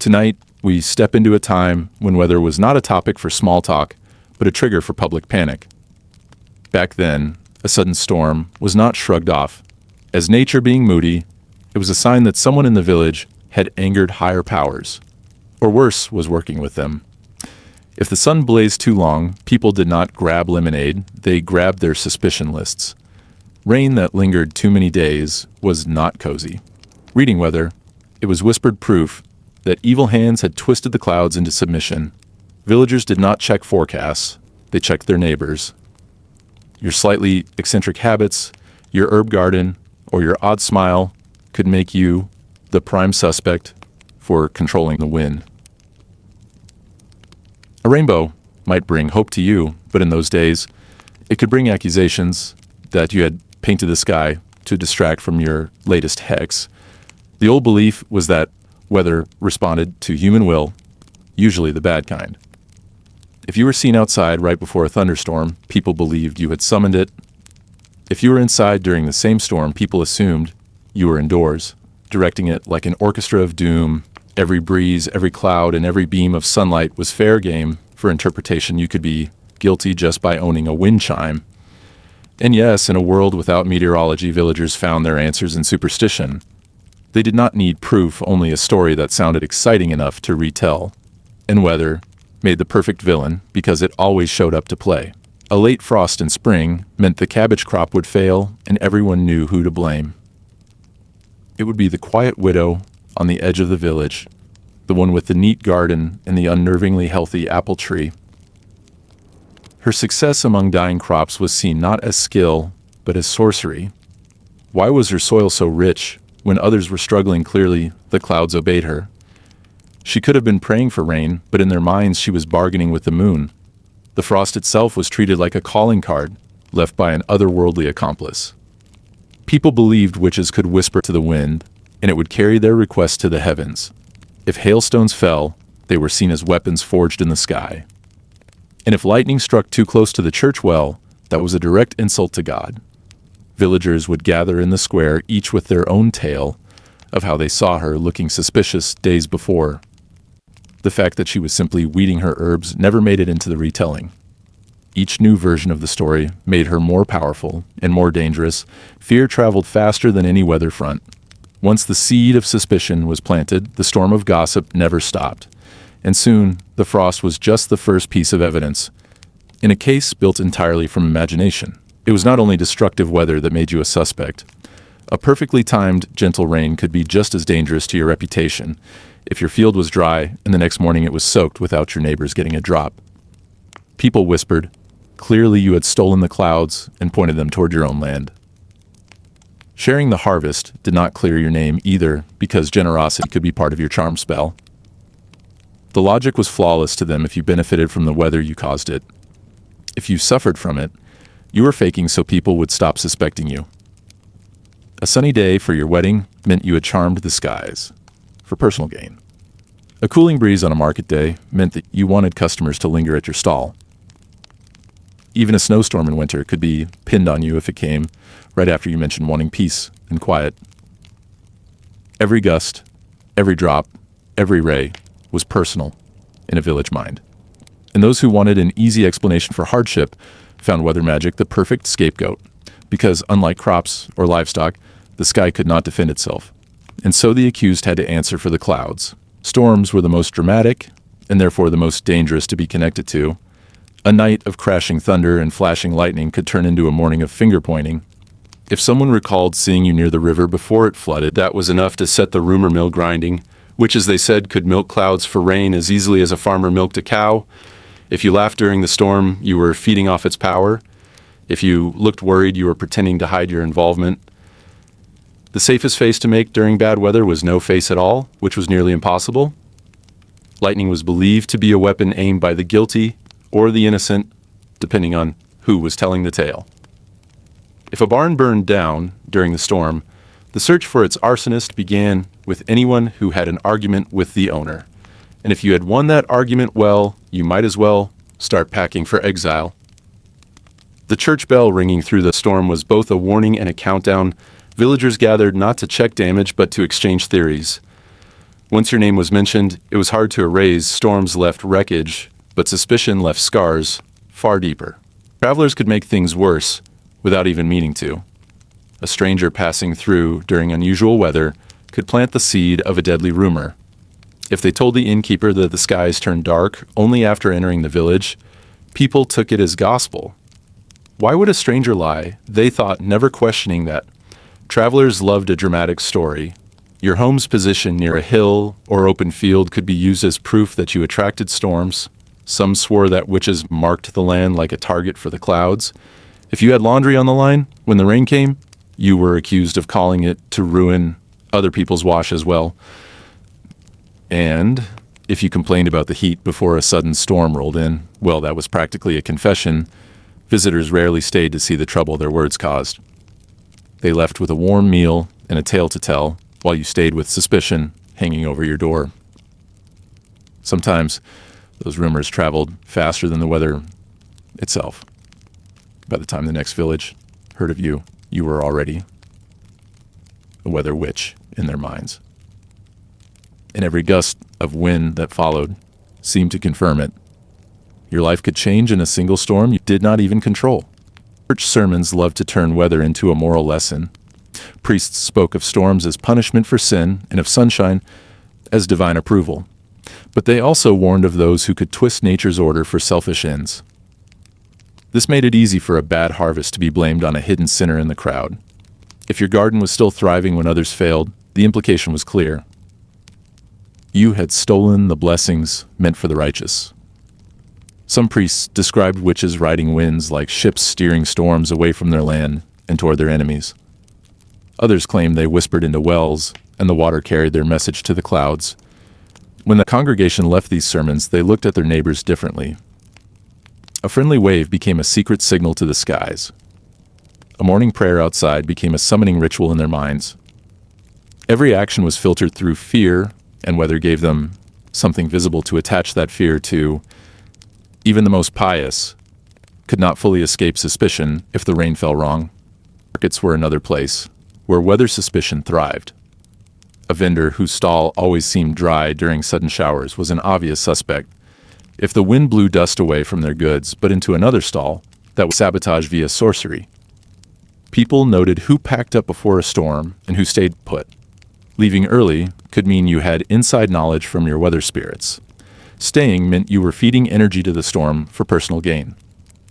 Tonight, we step into a time when weather was not a topic for small talk, but a trigger for public panic. Back then, a sudden storm was not shrugged off. As nature being moody, it was a sign that someone in the village had angered higher powers, or worse, was working with them. If the sun blazed too long, people did not grab lemonade, they grabbed their suspicion lists. Rain that lingered too many days was not cozy. Reading weather, it was whispered proof that evil hands had twisted the clouds into submission. Villagers did not check forecasts, they checked their neighbors. Your slightly eccentric habits, your herb garden, or your odd smile could make you the prime suspect for controlling the wind. A rainbow might bring hope to you, but in those days, it could bring accusations that you had painted the sky to distract from your latest hex. The old belief was that weather responded to human will, usually the bad kind. If you were seen outside right before a thunderstorm, people believed you had summoned it. If you were inside during the same storm, people assumed you were indoors, directing it like an orchestra of doom. Every breeze, every cloud, and every beam of sunlight was fair game for interpretation. You could be guilty just by owning a wind chime. And yes, in a world without meteorology, villagers found their answers in superstition. They did not need proof, only a story that sounded exciting enough to retell. And weather made the perfect villain because it always showed up to play. A late frost in spring meant the cabbage crop would fail and everyone knew who to blame. It would be the quiet widow on the edge of the village, the one with the neat garden and the unnervingly healthy apple tree. Her success among dying crops was seen not as skill, but as sorcery. Why was her soil so rich? When others were struggling, clearly the clouds obeyed her. She could have been praying for rain, but in their minds she was bargaining with the moon. The frost itself was treated like a calling card, left by an otherworldly accomplice. People believed witches could whisper to the wind, and it would carry their request to the heavens. If hailstones fell, they were seen as weapons forged in the sky. And if lightning struck too close to the church well, that was a direct insult to God. Villagers would gather in the square, each with their own tale of how they saw her looking suspicious days before. The fact that she was simply weeding her herbs never made it into the retelling. Each new version of the story made her more powerful and more dangerous. Fear traveled faster than any weather front. Once the seed of suspicion was planted, the storm of gossip never stopped. And soon, the frost was just the first piece of evidence, in a case built entirely from imagination. It was not only destructive weather that made you a suspect. A perfectly timed, gentle rain could be just as dangerous to your reputation if your field was dry and the next morning it was soaked without your neighbors getting a drop. People whispered, clearly you had stolen the clouds and pointed them toward your own land. Sharing the harvest did not clear your name either, because generosity could be part of your charm spell. The logic was flawless to them. If you benefited from the weather, you caused it. If you suffered from it, you were faking so people would stop suspecting you. A sunny day for your wedding meant you had charmed the skies for personal gain. A cooling breeze on a market day meant that you wanted customers to linger at your stall. Even a snowstorm in winter could be pinned on you if it came right after you mentioned wanting peace and quiet. Every gust, every drop, every ray was personal in a village mind. And those who wanted an easy explanation for hardship found weather magic the perfect scapegoat, because unlike crops or livestock, the sky could not defend itself. And so the accused had to answer for the clouds. Storms were the most dramatic, and therefore the most dangerous to be connected to. A night of crashing thunder and flashing lightning could turn into a morning of finger-pointing. If someone recalled seeing you near the river before it flooded, that was enough to set the rumor mill grinding, which, as they said, could milk clouds for rain as easily as a farmer milked a cow. If you laughed during the storm, you were feeding off its power. If you looked worried, you were pretending to hide your involvement. The safest face to make during bad weather was no face at all, which was nearly impossible. Lightning was believed to be a weapon aimed by the guilty or the innocent, depending on who was telling the tale. If a barn burned down during the storm, the search for its arsonist began with anyone who had an argument with the owner. And if you had won that argument well, you might as well start packing for exile. The church bell ringing through the storm was both a warning and a countdown. Villagers gathered not to check damage, but to exchange theories. Once your name was mentioned, it was hard to erase. Storms left wreckage, but suspicion left scars far deeper. Travelers could make things worse without even meaning to. A stranger passing through during unusual weather could plant the seed of a deadly rumor. If they told the innkeeper that the skies turned dark only after entering the village, people took it as gospel. Why would a stranger lie? They thought, never questioning that. Travelers loved a dramatic story. Your home's position near a hill or open field could be used as proof that you attracted storms. Some swore that witches marked the land like a target for the clouds. If you had laundry on the line when the rain came, you were accused of calling it to ruin other people's wash as well. And if you complained about the heat before a sudden storm rolled in, well, that was practically a confession. Visitors rarely stayed to see the trouble their words caused. They left with a warm meal and a tale to tell, while you stayed with suspicion hanging over your door. Sometimes those rumors traveled faster than the weather itself. By the time the next village heard of you, you were already a weather witch in their minds. And every gust of wind that followed seemed to confirm it. Your life could change in a single storm you did not even control. Church sermons loved to turn weather into a moral lesson. Priests spoke of storms as punishment for sin and of sunshine as divine approval. But they also warned of those who could twist nature's order for selfish ends. This made it easy for a bad harvest to be blamed on a hidden sinner in the crowd. If your garden was still thriving when others failed, the implication was clear. You had stolen the blessings meant for the righteous. Some priests described witches riding winds like ships steering storms away from their land and toward their enemies. Others claimed they whispered into wells, and the water carried their message to the clouds. When the congregation left these sermons, they looked at their neighbors differently. A friendly wave became a secret signal to the skies. A morning prayer outside became a summoning ritual in their minds. Every action was filtered through fear, and weather gave them something visible to attach that fear to. Even the most pious could not fully escape suspicion if the rain fell wrong. Markets were another place where weather suspicion thrived. A vendor whose stall always seemed dry during sudden showers was an obvious suspect. If the wind blew dust away from their goods but into another stall, that was sabotage via sorcery. People noted who packed up before a storm and who stayed put. Leaving early could mean you had inside knowledge from your weather spirits. Staying meant you were feeding energy to the storm for personal gain.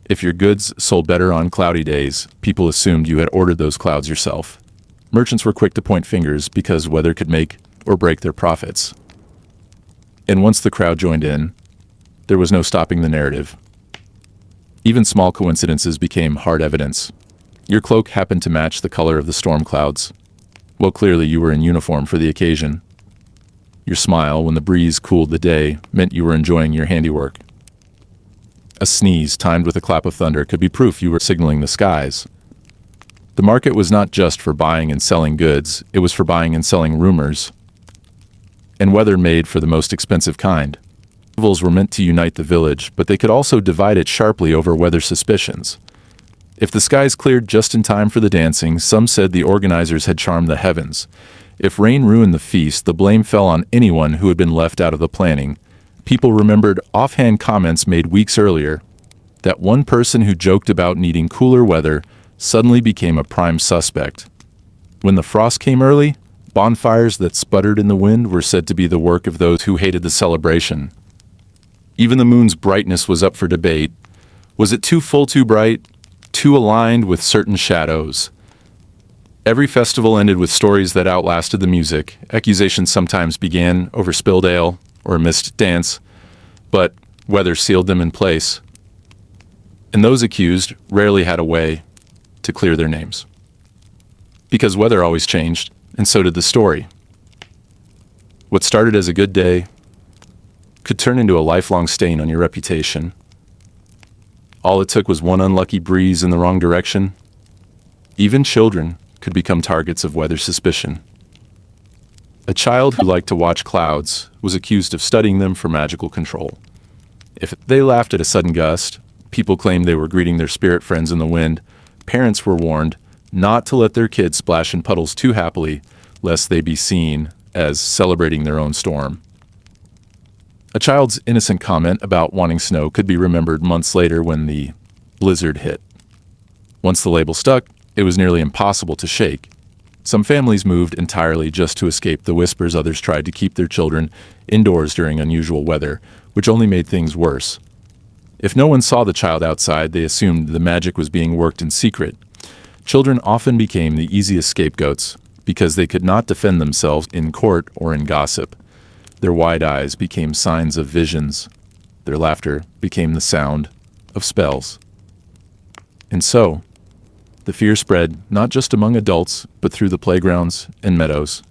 If your goods sold better on cloudy days, people assumed you had ordered those clouds yourself. Merchants were quick to point fingers because weather could make or break their profits. And once the crowd joined in, there was no stopping the narrative. Even small coincidences became hard evidence. Your cloak happened to match the color of the storm clouds. Well, clearly you were in uniform for the occasion. Your smile, when the breeze cooled the day, meant you were enjoying your handiwork. A sneeze timed with a clap of thunder could be proof you were signaling the skies. The market was not just for buying and selling goods, it was for buying and selling rumors. And weather made for the most expensive kind. Festivals were meant to unite the village, but they could also divide it sharply over weather suspicions. If the skies cleared just in time for the dancing, some said the organizers had charmed the heavens. If rain ruined the feast, the blame fell on anyone who had been left out of the planning. People remembered offhand comments made weeks earlier. That one person who joked about needing cooler weather suddenly became a prime suspect. When the frost came early, bonfires that sputtered in the wind were said to be the work of those who hated the celebration. Even the moon's brightness was up for debate. Was it too full, too bright, too aligned with certain shadows? Every festival ended with stories that outlasted the music. Accusations sometimes began over spilled ale or a missed dance, but weather sealed them in place. And those accused rarely had a way to clear their names. Because weather always changed, and so did the story. What started as a good day could turn into a lifelong stain on your reputation. All it took was one unlucky breeze in the wrong direction. Even children could become targets of weather suspicion. A child who liked to watch clouds was accused of studying them for magical control. If they laughed at a sudden gust, people claimed they were greeting their spirit friends in the wind. Parents were warned not to let their kids splash in puddles too happily, lest they be seen as celebrating their own storm. A child's innocent comment about wanting snow could be remembered months later when the blizzard hit. Once the label stuck, it was nearly impossible to shake. Some families moved entirely just to escape the whispers. Others tried to keep their children indoors during unusual weather, which only made things worse. If no one saw the child outside, they assumed the magic was being worked in secret. Children often became the easiest scapegoats because they could not defend themselves in court or in gossip. Their wide eyes became signs of visions. Their laughter became the sound of spells. And so, the fear spread not just among adults, but through the playgrounds and meadows.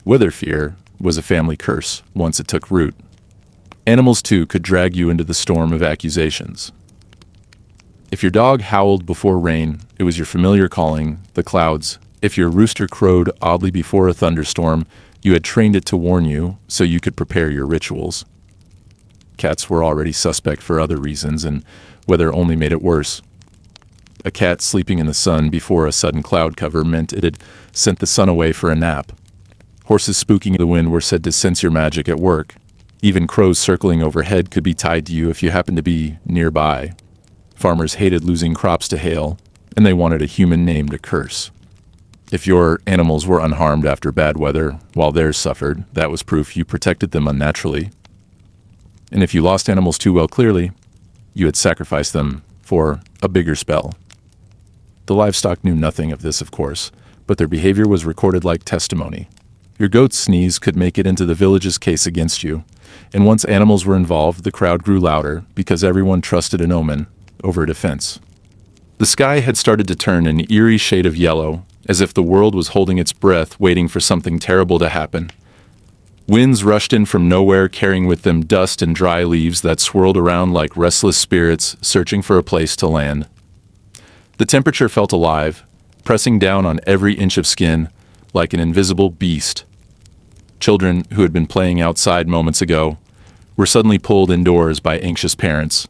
Weather fear was a family curse once it took root. Animals, too, could drag you into the storm of accusations. If your dog howled before rain, it was your familiar calling the clouds. If your rooster crowed oddly before a thunderstorm, you had trained it to warn you so you could prepare your rituals. Cats were already suspect for other reasons, and weather only made it worse. A cat sleeping in the sun before a sudden cloud cover meant it had sent the sun away for a nap. Horses spooking in the wind were said to sense your magic at work. Even crows circling overhead could be tied to you if you happened to be nearby. Farmers hated losing crops to hail, and they wanted a human name to curse. If your animals were unharmed after bad weather while theirs suffered, that was proof you protected them unnaturally. And if you lost animals too well clearly, you had sacrificed them for a bigger spell. The livestock knew nothing of this, of course, but their behavior was recorded like testimony. Your goat's sneeze could make it into the village's case against you, and once animals were involved, the crowd grew louder because everyone trusted an omen over a defense. The sky had started to turn an eerie shade of yellow, as if the world was holding its breath, waiting for something terrible to happen. Winds rushed in from nowhere, carrying with them dust and dry leaves that swirled around like restless spirits searching for a place to land. The temperature felt alive, pressing down on every inch of skin like an invisible beast. Children who had been playing outside moments ago were suddenly pulled indoors by anxious parents.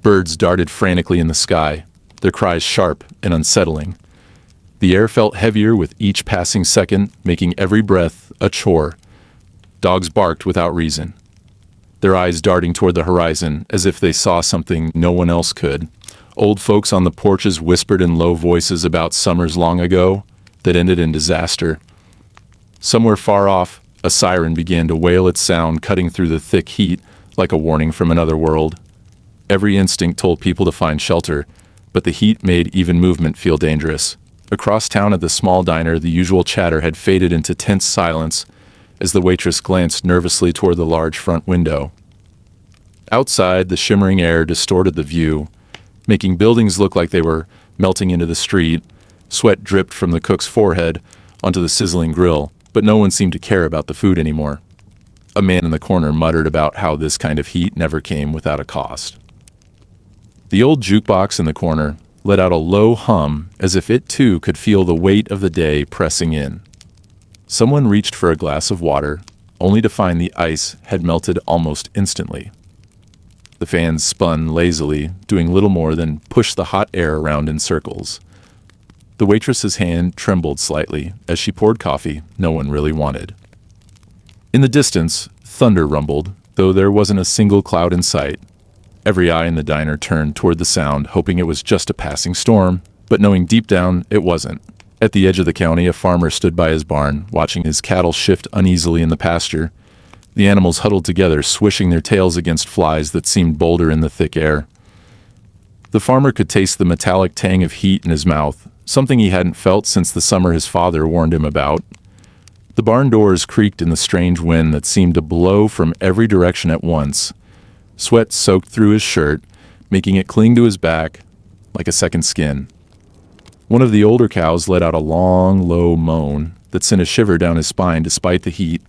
Birds darted frantically in the sky, their cries sharp and unsettling. The air felt heavier with each passing second, making every breath a chore. Dogs barked without reason, their eyes darting toward the horizon as if they saw something no one else could. Old folks on the porches whispered in low voices about summers long ago that ended in disaster. Somewhere far off, a siren began to wail its sound, cutting through the thick heat like a warning from another world. Every instinct told people to find shelter, but the heat made even movement feel dangerous. Across town at the small diner, the usual chatter had faded into tense silence as the waitress glanced nervously toward the large front window. Outside, the shimmering air distorted the view, making buildings look like they were melting into the street. Sweat dripped from the cook's forehead onto the sizzling grill, but no one seemed to care about the food anymore. A man in the corner muttered about how this kind of heat never came without a cost. The old jukebox in the corner let out a low hum as if it too could feel the weight of the day pressing in. Someone reached for a glass of water, only to find the ice had melted almost instantly. The fans spun lazily, doing little more than push the hot air around in circles. The waitress's hand trembled slightly as she poured coffee no one really wanted. In the distance, thunder rumbled, though there wasn't a single cloud in sight. Every eye in the diner turned toward the sound, hoping it was just a passing storm, but knowing deep down it wasn't. At the edge of the county, a farmer stood by his barn, watching his cattle shift uneasily in the pasture. The animals huddled together, swishing their tails against flies that seemed bolder in the thick air. The farmer could taste the metallic tang of heat in his mouth, something he hadn't felt since the summer his father warned him about. The barn doors creaked in the strange wind that seemed to blow from every direction at once. Sweat soaked through his shirt, making it cling to his back like a second skin. One of the older cows let out a long, low moan that sent a shiver down his spine despite the heat.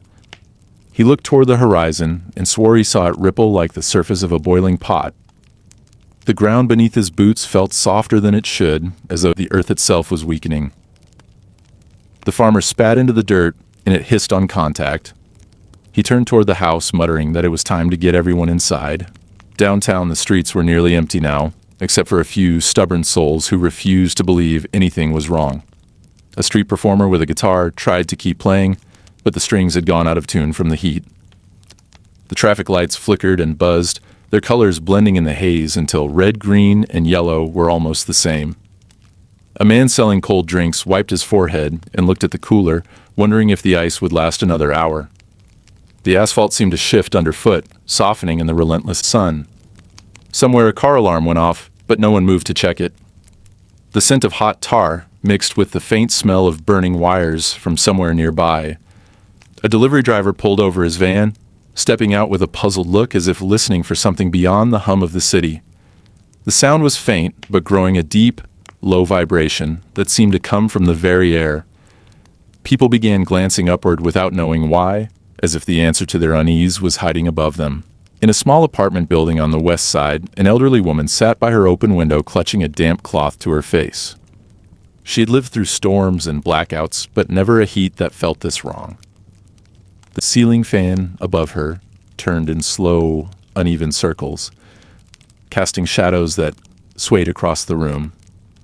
He looked toward the horizon and swore he saw it ripple like the surface of a boiling pot. The ground beneath his boots felt softer than it should, as though the earth itself was weakening. The farmer spat into the dirt, and it hissed on contact. He turned toward the house, muttering that it was time to get everyone inside. Downtown, the streets were nearly empty now, except for a few stubborn souls who refused to believe anything was wrong. A street performer with a guitar tried to keep playing, but the strings had gone out of tune from the heat. The traffic lights flickered and buzzed, their colors blending in the haze until red, green, and yellow were almost the same. A man selling cold drinks wiped his forehead and looked at the cooler, wondering if the ice would last another hour. The asphalt seemed to shift underfoot, softening in the relentless sun. Somewhere a car alarm went off, but no one moved to check it. The scent of hot tar mixed with the faint smell of burning wires from somewhere nearby. A delivery driver pulled over his van, stepping out with a puzzled look as if listening for something beyond the hum of the city. The sound was faint, but growing a deep, low vibration that seemed to come from the very air. People began glancing upward without knowing why, as if the answer to their unease was hiding above them. In a small apartment building on the west side, an elderly woman sat by her open window clutching a damp cloth to her face. She had lived through storms and blackouts, but never a heat that felt this wrong. The ceiling fan above her turned in slow, uneven circles, casting shadows that swayed across the room.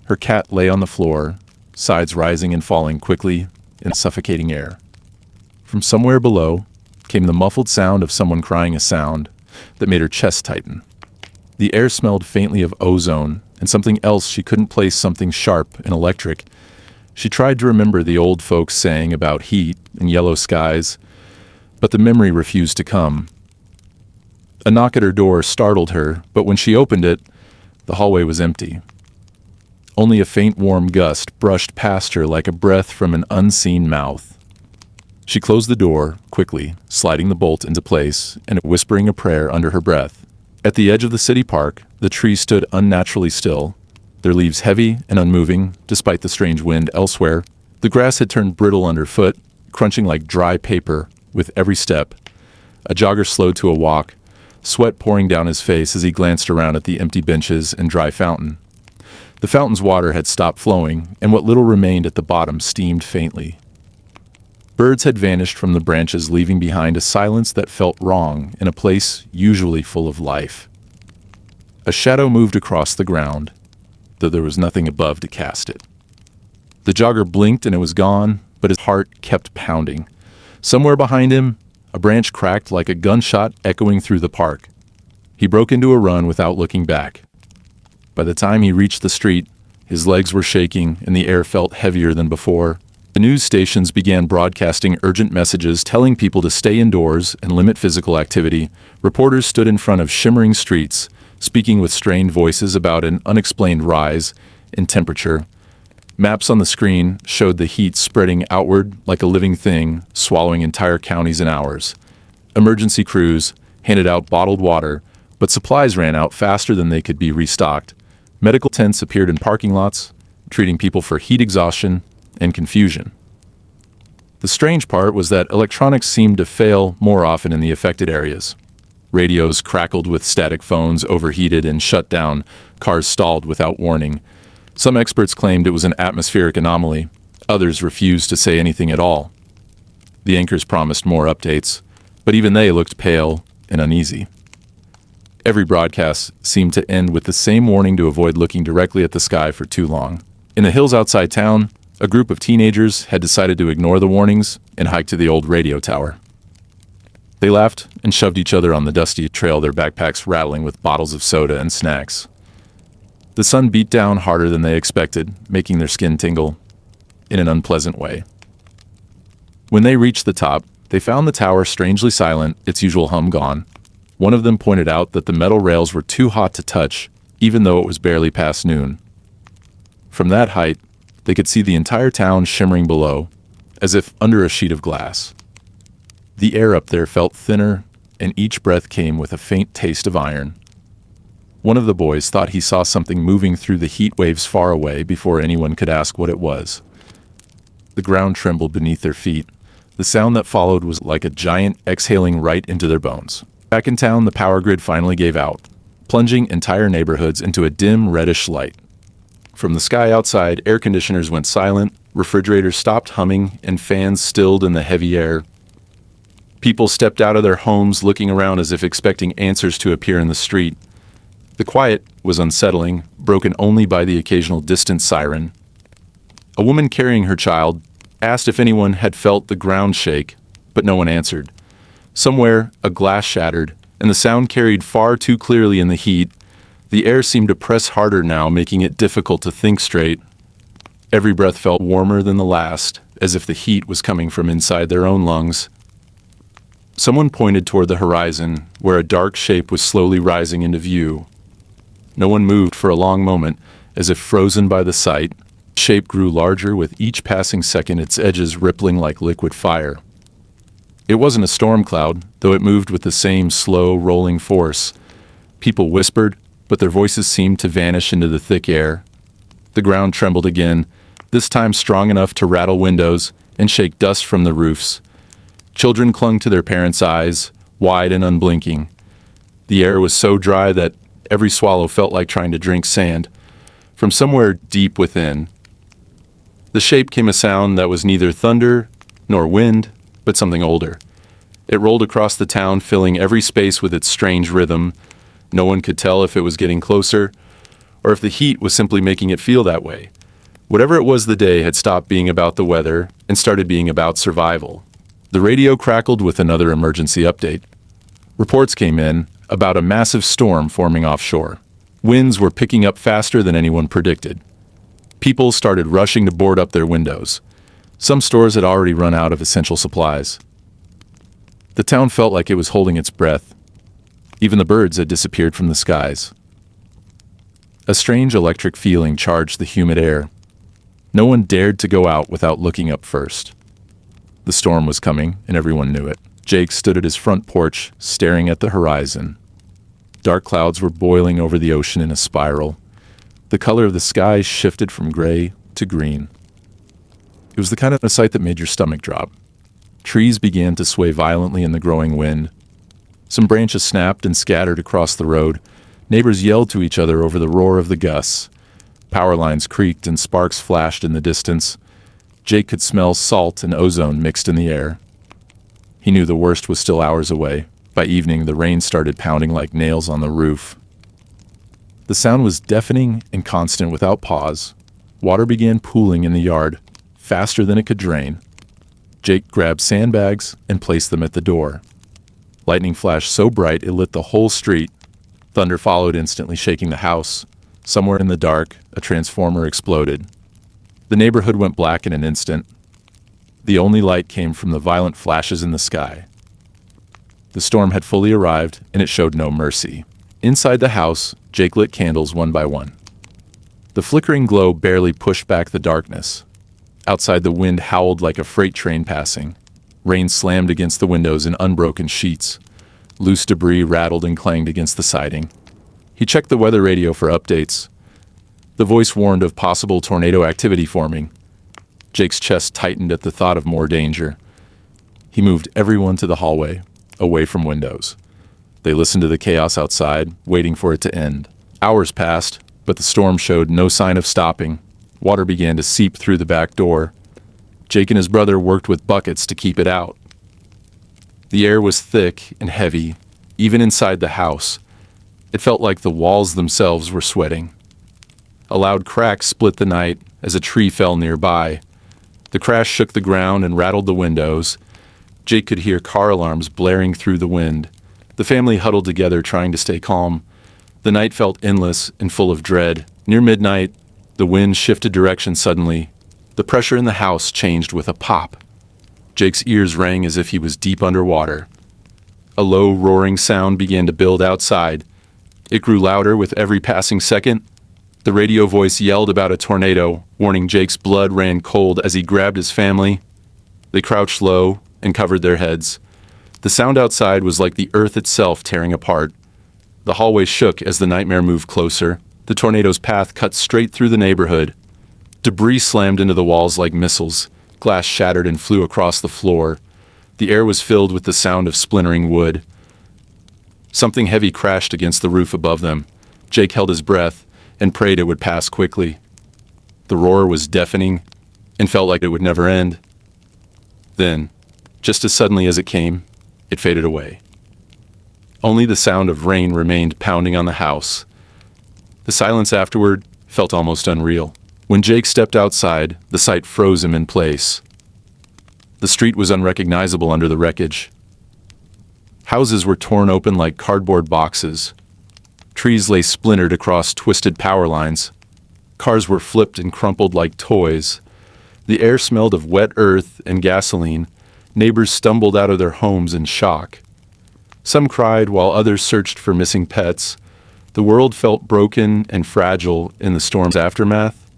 Her cat lay on the floor, sides rising and falling quickly in suffocating air. From somewhere below came the muffled sound of someone crying, a sound that made her chest tighten. The air smelled faintly of ozone and something else she couldn't place, something sharp and electric. She tried to remember the old folks saying about heat and yellow skies, but the memory refused to come. A knock at her door startled her, but when she opened it, the hallway was empty. Only a faint warm gust brushed past her like a breath from an unseen mouth. She closed the door quickly, sliding the bolt into place and whispering a prayer under her breath. At the edge of the city park, the trees stood unnaturally still, their leaves heavy and unmoving despite the strange wind elsewhere. The grass had turned brittle underfoot, crunching like dry paper with every step. A jogger slowed to a walk, sweat pouring down his face as he glanced around at the empty benches and dry fountain. The fountain's water had stopped flowing, and what little remained at the bottom steamed faintly. Birds had vanished from the branches, leaving behind a silence that felt wrong in a place usually full of life. A shadow moved across the ground, though there was nothing above to cast it. The jogger blinked and it was gone, but his heart kept pounding. Somewhere behind him, a branch cracked like a gunshot echoing through the park. He broke into a run without looking back. By the time he reached the street, his legs were shaking and the air felt heavier than before. The news stations began broadcasting urgent messages telling people to stay indoors and limit physical activity. Reporters stood in front of shimmering streets, speaking with strained voices about an unexplained rise in temperature. Maps on the screen showed the heat spreading outward like a living thing, swallowing entire counties in hours. Emergency crews handed out bottled water, but supplies ran out faster than they could be restocked. Medical tents appeared in parking lots, treating people for heat exhaustion and confusion. The strange part was that electronics seemed to fail more often in the affected areas. Radios crackled with static, phones overheated and shut down, cars stalled without warning. Some experts claimed it was an atmospheric anomaly. Others refused to say anything at all. The anchors promised more updates, but even they looked pale and uneasy. Every broadcast seemed to end with the same warning to avoid looking directly at the sky for too long. In the hills outside town, a group of teenagers had decided to ignore the warnings and hike to the old radio tower. They laughed and shoved each other on the dusty trail, their backpacks rattling with bottles of soda and snacks. The sun beat down harder than they expected, making their skin tingle in an unpleasant way. When they reached the top, they found the tower strangely silent, its usual hum gone. One of them pointed out that the metal rails were too hot to touch, even though it was barely past noon. From that height, they could see the entire town shimmering below, as if under a sheet of glass. The air up there felt thinner, and each breath came with a faint taste of iron. One of the boys thought he saw something moving through the heat waves far away before anyone could ask what it was. The ground trembled beneath their feet. The sound that followed was like a giant exhaling right into their bones. Back in town, the power grid finally gave out, plunging entire neighborhoods into a dim reddish light. From the sky outside, air conditioners went silent, refrigerators stopped humming, and fans stilled in the heavy air. People stepped out of their homes looking around as if expecting answers to appear in the street. The quiet was unsettling, broken only by the occasional distant siren. A woman carrying her child asked if anyone had felt the ground shake, but no one answered. Somewhere, a glass shattered, and the sound carried far too clearly in the heat. The air seemed to press harder now, making it difficult to think straight. Every breath felt warmer than the last, as if the heat was coming from inside their own lungs. Someone pointed toward the horizon, where a dark shape was slowly rising into view. No one moved for a long moment, as if frozen by the sight. The shape grew larger with each passing second, its edges rippling like liquid fire. It wasn't a storm cloud, though it moved with the same slow, rolling force. People whispered, but their voices seemed to vanish into the thick air. The ground trembled again, this time strong enough to rattle windows and shake dust from the roofs. Children clung to their parents' eyes, wide and unblinking. The air was so dry that every swallow felt like trying to drink sand. From somewhere deep within, the shape came a sound that was neither thunder nor wind, but something older. It rolled across the town, filling every space with its strange rhythm. No one could tell if it was getting closer, or if the heat was simply making it feel that way. Whatever it was, the day had stopped being about the weather and started being about survival. The radio crackled with another emergency update. Reports came in about a massive storm forming offshore. Winds were picking up faster than anyone predicted. People started rushing to board up their windows. Some stores had already run out of essential supplies. The town felt like it was holding its breath. Even the birds had disappeared from the skies. A strange electric feeling charged the humid air. No one dared to go out without looking up first. The storm was coming, and everyone knew it. Jake stood at his front porch, staring at the horizon. Dark clouds were boiling over the ocean in a spiral. The color of the sky shifted from gray to green. It was the kind of a sight that made your stomach drop. Trees began to sway violently in the growing wind. Some branches snapped and scattered across the road. Neighbors yelled to each other over the roar of the gusts. Power lines creaked and sparks flashed in the distance. Jake could smell salt and ozone mixed in the air. He knew the worst was still hours away. By evening, the rain started pounding like nails on the roof. The sound was deafening and constant without pause. Water began pooling in the yard, faster than it could drain. Jake grabbed sandbags and placed them at the door. Lightning flashed so bright it lit the whole street. Thunder followed instantly, shaking the house. Somewhere in the dark, a transformer exploded. The neighborhood went black in an instant. The only light came from the violent flashes in the sky. The storm had fully arrived, and it showed no mercy. Inside the house, Jake lit candles one by one. The flickering glow barely pushed back the darkness. Outside, the wind howled like a freight train passing. Rain slammed against the windows in unbroken sheets. Loose debris rattled and clanged against the siding. He checked the weather radio for updates. The voice warned of possible tornado activity forming. Jake's chest tightened at the thought of more danger. He moved everyone to the hallway, away from windows. They listened to the chaos outside, waiting for it to end. Hours passed, but the storm showed no sign of stopping. Water began to seep through the back door. Jake and his brother worked with buckets to keep it out. The air was thick and heavy, even inside the house. It felt like the walls themselves were sweating. A loud crack split the night as a tree fell nearby. The crash shook the ground and rattled the windows. Jake could hear car alarms blaring through the wind. The family huddled together, trying to stay calm. The night felt endless and full of dread. Near midnight, the wind shifted direction suddenly. The pressure in the house changed with a pop. Jake's ears rang as if he was deep underwater. A low, roaring sound began to build outside. It grew louder with every passing second. The radio voice yelled about a tornado, warning. Jake's blood ran cold as he grabbed his family. They crouched low and covered their heads. The sound outside was like the earth itself tearing apart. The hallway shook as the nightmare moved closer. The tornado's path cut straight through the neighborhood. Debris slammed into the walls like missiles. Glass shattered and flew across the floor. The air was filled with the sound of splintering wood. Something heavy crashed against the roof above them. Jake held his breath and prayed it would pass quickly. The roar was deafening and felt like it would never end. Then, just as suddenly as it came, it faded away. Only the sound of rain remained pounding on the house. The silence afterward felt almost unreal. When Jake stepped outside, the sight froze him in place. The street was unrecognizable under the wreckage. Houses were torn open like cardboard boxes. Trees lay splintered across twisted power lines. Cars were flipped and crumpled like toys. The air smelled of wet earth and gasoline. Neighbors stumbled out of their homes in shock. Some cried while others searched for missing pets. The world felt broken and fragile in the storm's aftermath.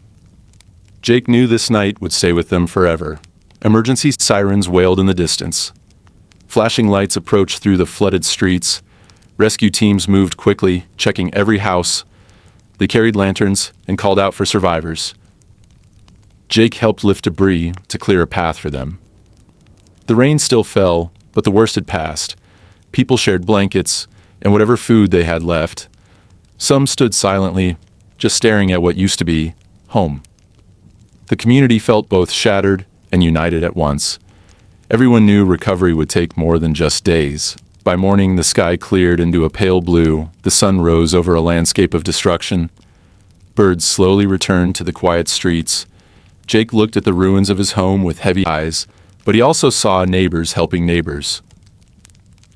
Jake knew this night would stay with them forever. Emergency sirens wailed in the distance. Flashing lights approached through the flooded streets. Rescue teams moved quickly, checking every house. They carried lanterns and called out for survivors. Jake helped lift debris to clear a path for them. The rain still fell, but the worst had passed. People shared blankets and whatever food they had left. Some stood silently, just staring at what used to be home. The community felt both shattered and united at once. Everyone knew recovery would take more than just days. By morning, the sky cleared into a pale blue. The sun rose over a landscape of destruction. Birds slowly returned to the quiet streets. Jake looked at the ruins of his home with heavy eyes, but he also saw neighbors helping neighbors.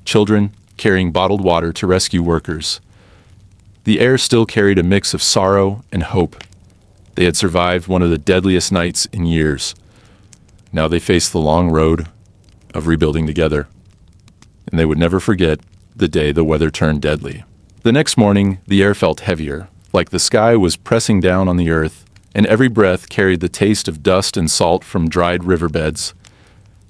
Children carrying bottled water to rescue workers. The air still carried a mix of sorrow and hope. They had survived one of the deadliest nights in years. Now they faced the long road of rebuilding together. And they would never forget the day the weather turned deadly. The next morning, the air felt heavier, like the sky was pressing down on the earth, and every breath carried the taste of dust and salt from dried riverbeds.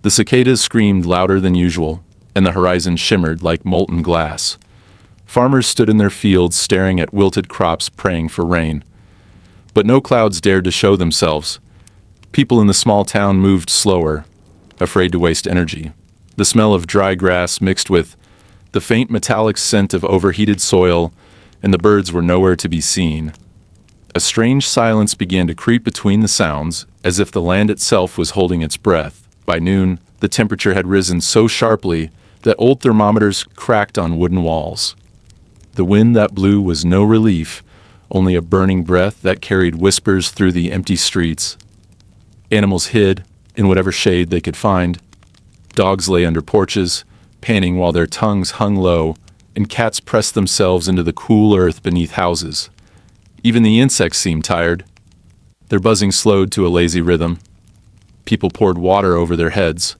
The cicadas screamed louder than usual, and the horizon shimmered like molten glass. Farmers stood in their fields staring at wilted crops, praying for rain. But no clouds dared to show themselves. People in the small town moved slower, afraid to waste energy. The smell of dry grass mixed with the faint metallic scent of overheated soil, and the birds were nowhere to be seen. A strange silence began to creep between the sounds, as if the land itself was holding its breath. By noon, the temperature had risen so sharply that old thermometers cracked on wooden walls. The wind that blew was no relief, only a burning breath that carried whispers through the empty streets. Animals hid in whatever shade they could find. Dogs lay under porches, panting while their tongues hung low, and cats pressed themselves into the cool earth beneath houses. Even the insects seemed tired. Their buzzing slowed to a lazy rhythm. People poured water over their heads,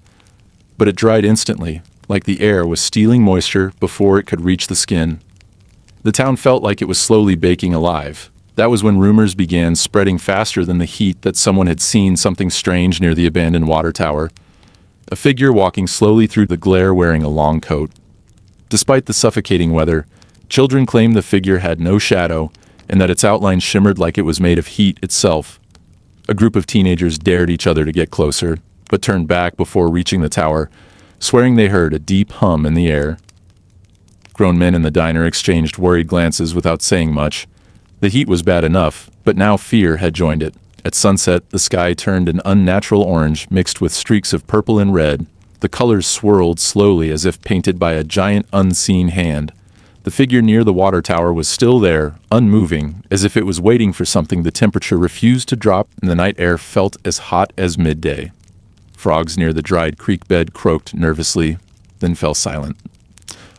but it dried instantly, like the air was stealing moisture before it could reach the skin. The town felt like it was slowly baking alive. That was when rumors began spreading faster than the heat that someone had seen something strange near the abandoned water tower. A figure walking slowly through the glare wearing a long coat. Despite the suffocating weather, children claimed the figure had no shadow and that its outline shimmered like it was made of heat itself. A group of teenagers dared each other to get closer, but turned back before reaching the tower, swearing they heard a deep hum in the air. Grown men in the diner exchanged worried glances without saying much. The heat was bad enough, but now fear had joined it. At sunset, the sky turned an unnatural orange mixed with streaks of purple and red. The colors swirled slowly as if painted by a giant unseen hand. The figure near the water tower was still there, unmoving, as if it was waiting for something. The temperature refused to drop, and the night air felt as hot as midday. Frogs near the dried creek bed croaked nervously, then fell silent.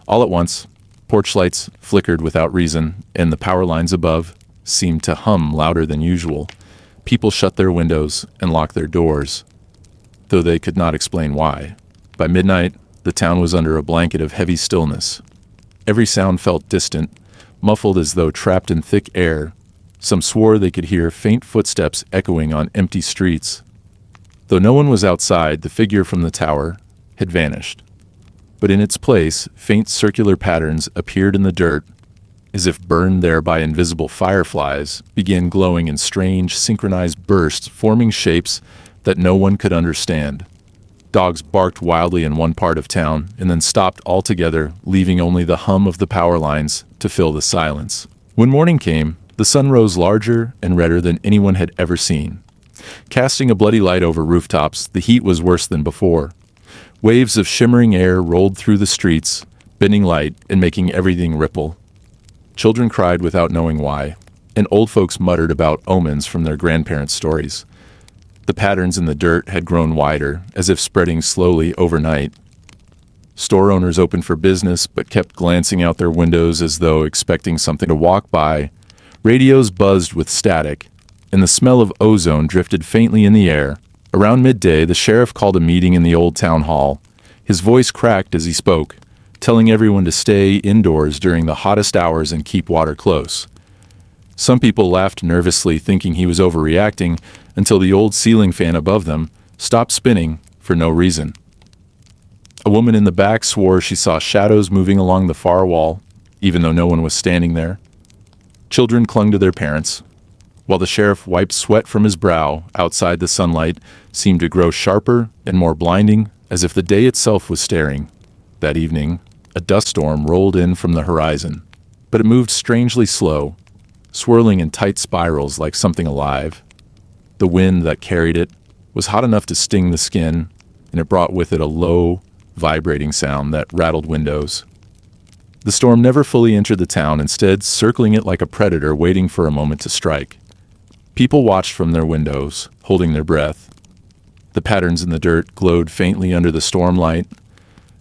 All at once, porch lights flickered without reason, and the power lines above seemed to hum louder than usual. People shut their windows and locked their doors, though they could not explain why. By midnight, the town was under a blanket of heavy stillness. Every sound felt distant, muffled as though trapped in thick air. Some swore they could hear faint footsteps echoing on empty streets. Though no one was outside, the figure from the tower had vanished. But in its place, faint circular patterns appeared in the dirt, as if burned there by invisible fireflies, began glowing in strange, synchronized bursts, forming shapes that no one could understand. Dogs barked wildly in one part of town, and then stopped altogether, leaving only the hum of the power lines to fill the silence. When morning came, the sun rose larger and redder than anyone had ever seen. Casting a bloody light over rooftops, the heat was worse than before. Waves of shimmering air rolled through the streets, bending light and making everything ripple. Children cried without knowing why, and old folks muttered about omens from their grandparents' stories. The patterns in the dirt had grown wider, as if spreading slowly overnight. Store owners opened for business but kept glancing out their windows as though expecting something to walk by. Radios buzzed with static, and the smell of ozone drifted faintly in the air. Around midday, the sheriff called a meeting in the old town hall. His voice cracked as he spoke, telling everyone to stay indoors during the hottest hours and keep water close. Some people laughed nervously, thinking he was overreacting, until the old ceiling fan above them stopped spinning for no reason. A woman in the back swore she saw shadows moving along the far wall, even though no one was standing there. Children clung to their parents, while the sheriff wiped sweat from his brow. Outside, the sunlight seemed to grow sharper and more blinding, as if the day itself was staring. That evening, a dust storm rolled in from the horizon, but it moved strangely slow, swirling in tight spirals like something alive. The wind that carried it was hot enough to sting the skin, and it brought with it a low, vibrating sound that rattled windows. The storm never fully entered the town, instead circling it like a predator waiting for a moment to strike. People watched from their windows, holding their breath. The patterns in the dirt glowed faintly under the storm light,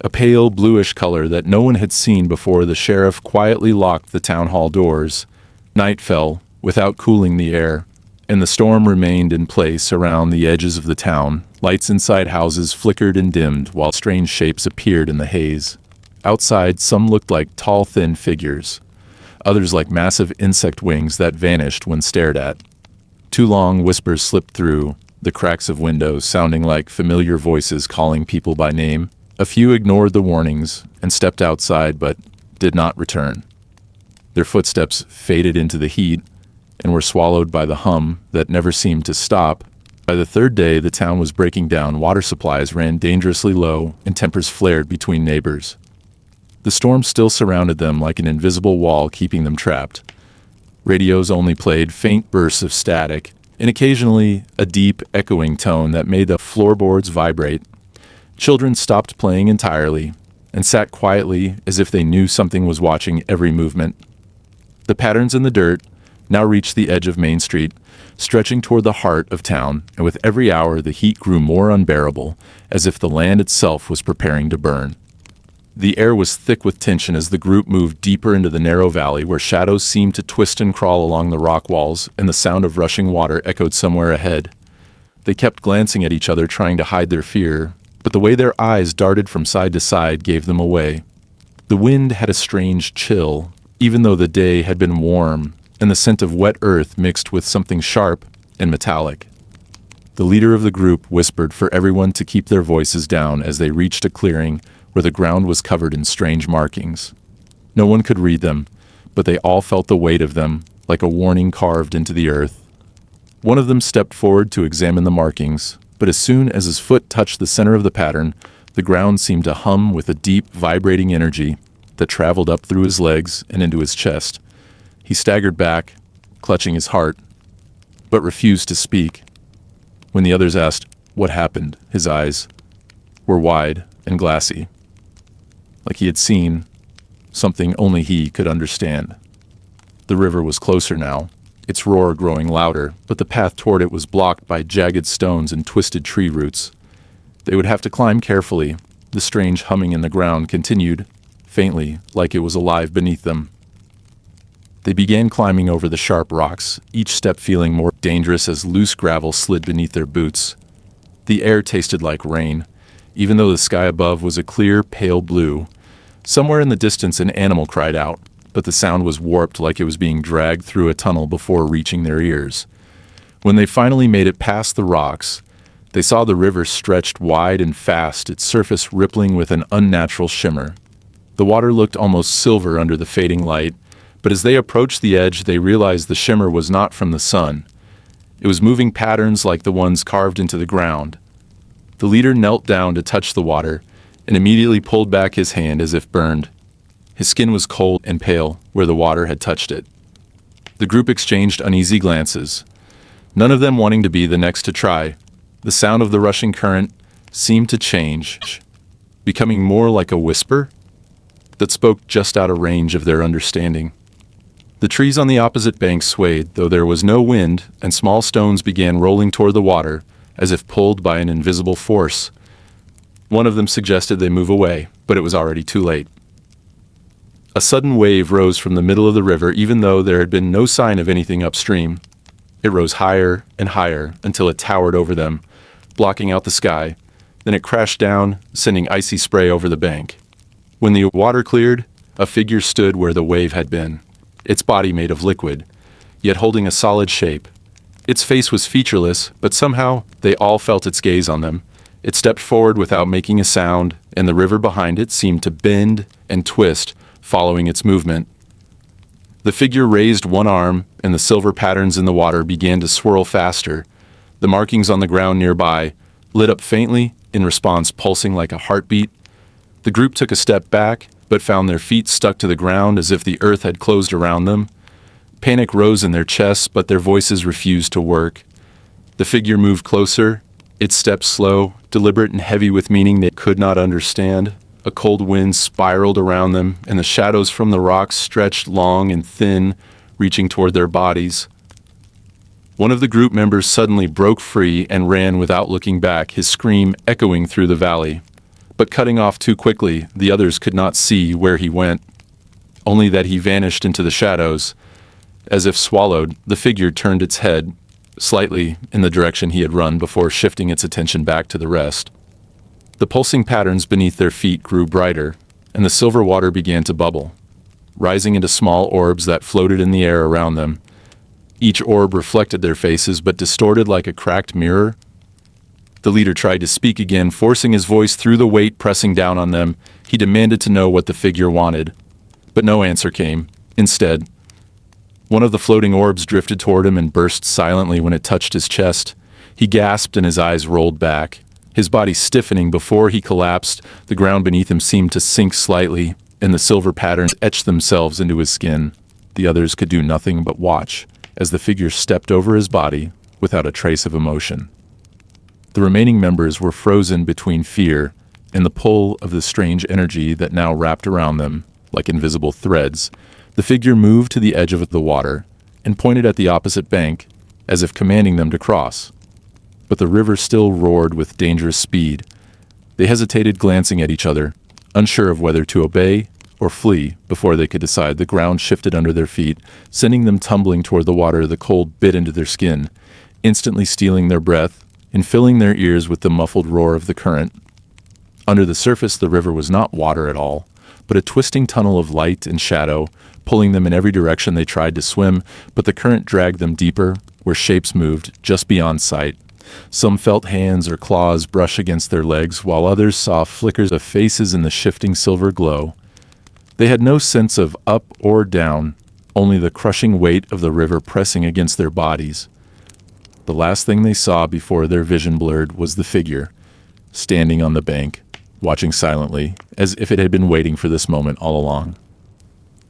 a pale bluish color that no one had seen before the sheriff quietly locked the town hall doors. Night fell, without cooling the air, and the storm remained in place around the edges of the town. Lights inside houses flickered and dimmed, while strange shapes appeared in the haze. Outside, some looked like tall, thin figures, others like massive insect wings that vanished when stared at. Two long whispers slipped through the cracks of windows, sounding like familiar voices calling people by name. A few ignored the warnings and stepped outside, but did not return. Their footsteps faded into the heat and were swallowed by the hum that never seemed to stop. By the third day, the town was breaking down. Water supplies ran dangerously low, and tempers flared between neighbors. The storm still surrounded them like an invisible wall, keeping them trapped. Radios only played faint bursts of static, and occasionally a deep, echoing tone that made the floorboards vibrate. Children stopped playing entirely and sat quietly as if they knew something was watching every movement. The patterns in the dirt now reached the edge of Main Street, stretching toward the heart of town, and with every hour the heat grew more unbearable, as if the land itself was preparing to burn. The air was thick with tension as the group moved deeper into the narrow valley, where shadows seemed to twist and crawl along the rock walls, and the sound of rushing water echoed somewhere ahead. They kept glancing at each other, trying to hide their fear, but the way their eyes darted from side to side gave them away. The wind had a strange chill, even though the day had been warm, and the scent of wet earth mixed with something sharp and metallic. The leader of the group whispered for everyone to keep their voices down as they reached a clearing where the ground was covered in strange markings. No one could read them, but they all felt the weight of them, like a warning carved into the earth. One of them stepped forward to examine the markings, but as soon as his foot touched the center of the pattern, the ground seemed to hum with a deep, vibrating energy that traveled up through his legs and into his chest. He staggered back, clutching his heart, but refused to speak. When the others asked what happened, his eyes were wide and glassy, like he had seen something only he could understand. The river was closer now, its roar growing louder, but the path toward it was blocked by jagged stones and twisted tree roots. They would have to climb carefully. The strange humming in the ground continued, faintly, like it was alive beneath them. They began climbing over the sharp rocks, each step feeling more dangerous as loose gravel slid beneath their boots. The air tasted like rain, even though the sky above was a clear, pale blue. Somewhere in the distance an animal cried out, but the sound was warped like it was being dragged through a tunnel before reaching their ears. When they finally made it past the rocks, they saw the river stretched wide and fast, its surface rippling with an unnatural shimmer. The water looked almost silver under the fading light, but as they approached the edge, they realized the shimmer was not from the sun. It was moving patterns like the ones carved into the ground. The leader knelt down to touch the water and immediately pulled back his hand as if burned. His skin was cold and pale where the water had touched it. The group exchanged uneasy glances, none of them wanting to be the next to try. The sound of the rushing current seemed to change, becoming more like a whisper that spoke just out of range of their understanding. The trees on the opposite bank swayed, though there was no wind, and small stones began rolling toward the water, as if pulled by an invisible force. One of them suggested they move away, but it was already too late. A sudden wave rose from the middle of the river, even though there had been no sign of anything upstream. It rose higher and higher until it towered over them, blocking out the sky. Then it crashed down, sending icy spray over the bank. When the water cleared, a figure stood where the wave had been, its body made of liquid, yet holding a solid shape. Its face was featureless, but somehow they all felt its gaze on them. It stepped forward without making a sound, and the river behind it seemed to bend and twist, following its movement. The figure raised one arm, and the silver patterns in the water began to swirl faster. The markings on the ground nearby lit up faintly, in response pulsing like a heartbeat. The group took a step back, but found their feet stuck to the ground as if the earth had closed around them. Panic rose in their chests, but their voices refused to work. The figure moved closer, its steps slow, deliberate and heavy with meaning they could not understand. A cold wind spiraled around them, and the shadows from the rocks stretched long and thin, reaching toward their bodies. One of the group members suddenly broke free and ran without looking back, his scream echoing through the valley. But cutting off too quickly, the others could not see where he went, only that he vanished into the shadows. As if swallowed, the figure turned its head slightly in the direction he had run before shifting its attention back to the rest. The pulsing patterns beneath their feet grew brighter, and the silver water began to bubble, rising into small orbs that floated in the air around them. Each orb reflected their faces, but distorted like a cracked mirror. The leader tried to speak again, forcing his voice through the weight pressing down on them. He demanded to know what the figure wanted, but no answer came. Instead, one of the floating orbs drifted toward him and burst silently when it touched his chest. He gasped and his eyes rolled back, his body stiffening before he collapsed. The ground beneath him seemed to sink slightly, and the silver patterns etched themselves into his skin. The others could do nothing but watch as the figure stepped over his body without a trace of emotion. The remaining members were frozen between fear and the pull of the strange energy that now wrapped around them like invisible threads. The figure moved to the edge of the water and pointed at the opposite bank, as if commanding them to cross. But the river still roared with dangerous speed. They hesitated, glancing at each other, unsure of whether to obey or flee before they could decide. The ground shifted under their feet, sending them tumbling toward the water. The cold bit into their skin, instantly stealing their breath and filling their ears with the muffled roar of the current. Under the surface, the river was not water at all, but a twisting tunnel of light and shadow, pulling them in every direction they tried to swim, but the current dragged them deeper, where shapes moved just beyond sight. Some felt hands or claws brush against their legs, while others saw flickers of faces in the shifting silver glow. They had no sense of up or down, only the crushing weight of the river pressing against their bodies. The last thing they saw before their vision blurred was the figure, standing on the bank, watching silently, as if it had been waiting for this moment all along.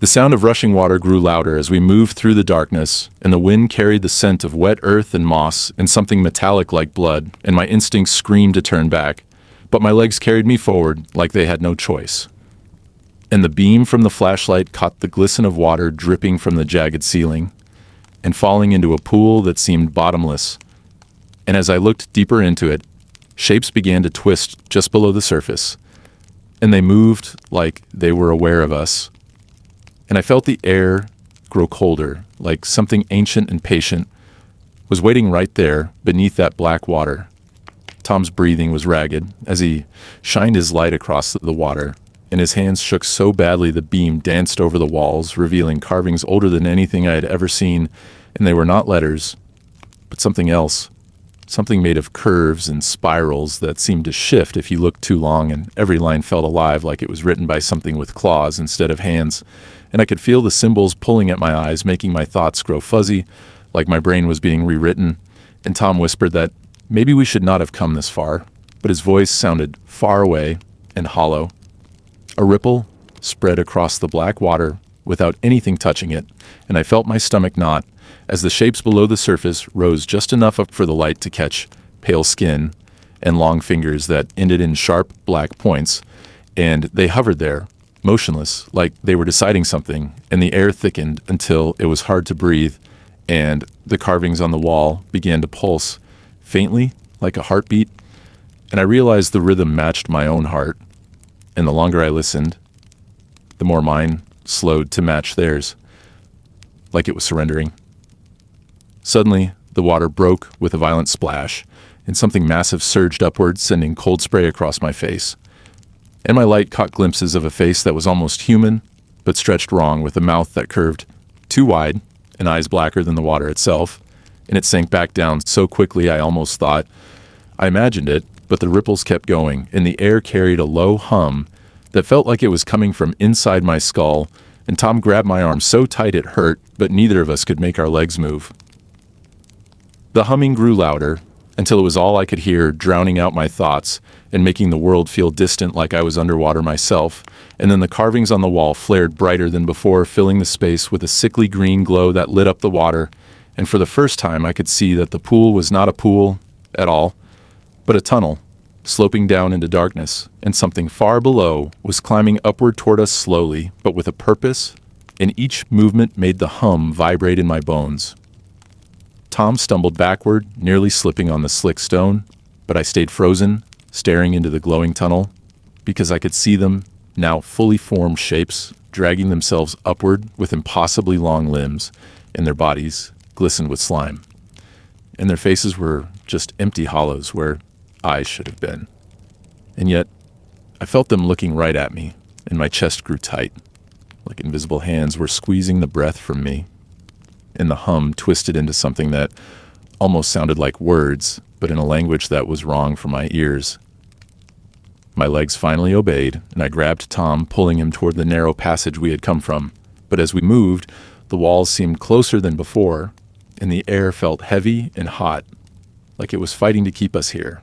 The sound of rushing water grew louder as we moved through the darkness, and the wind carried the scent of wet earth and moss and something metallic like blood, and my instincts screamed to turn back, but my legs carried me forward like they had no choice. And the beam from the flashlight caught the glisten of water dripping from the jagged ceiling and falling into a pool that seemed bottomless. And as I looked deeper into it, shapes began to twist just below the surface, and they moved like they were aware of us. And I felt the air grow colder, like something ancient and patient was waiting right there beneath that black water. Tom's breathing was ragged as he shined his light across the water, and his hands shook so badly the beam danced over the walls, revealing carvings older than anything I had ever seen, and they were not letters, but something else. Something made of curves and spirals that seemed to shift if you looked too long, and every line felt alive like it was written by something with claws instead of hands. And I could feel the symbols pulling at my eyes, making my thoughts grow fuzzy, like my brain was being rewritten. And Tom whispered that maybe we should not have come this far, but his voice sounded far away and hollow. A ripple spread across the black water without anything touching it, and I felt my stomach knot as the shapes below the surface rose just enough up for the light to catch pale skin and long fingers that ended in sharp black points, and they hovered there, motionless, like they were deciding something, and the air thickened until it was hard to breathe, and the carvings on the wall began to pulse, faintly, like a heartbeat, and I realized the rhythm matched my own heart, and the longer I listened, the more mine slowed to match theirs, like it was surrendering. Suddenly, the water broke with a violent splash, and something massive surged upward, sending cold spray across my face. And my light caught glimpses of a face that was almost human, but stretched wrong, with a mouth that curved too wide and eyes blacker than the water itself, and it sank back down so quickly I almost thought I imagined it, but the ripples kept going, and the air carried a low hum that felt like it was coming from inside my skull, and Tom grabbed my arm so tight it hurt, but neither of us could make our legs move. The humming grew louder, until it was all I could hear, drowning out my thoughts and making the world feel distant, like I was underwater myself. And then the carvings on the wall flared brighter than before, filling the space with a sickly green glow that lit up the water. And for the first time, I could see that the pool was not a pool at all, but a tunnel, sloping down into darkness, and something far below was climbing upward toward us slowly, but with a purpose, and each movement made the hum vibrate in my bones. Tom stumbled backward, nearly slipping on the slick stone, but I stayed frozen, staring into the glowing tunnel, because I could see them, now fully formed shapes, dragging themselves upward with impossibly long limbs, and their bodies glistened with slime. And their faces were just empty hollows where eyes should have been. And yet, I felt them looking right at me, and my chest grew tight, like invisible hands were squeezing the breath from me. And the hum twisted into something that almost sounded like words, but in a language that was wrong for my ears. My legs finally obeyed, and I grabbed Tom, pulling him toward the narrow passage we had come from. But as we moved, the walls seemed closer than before, and the air felt heavy and hot, like it was fighting to keep us here.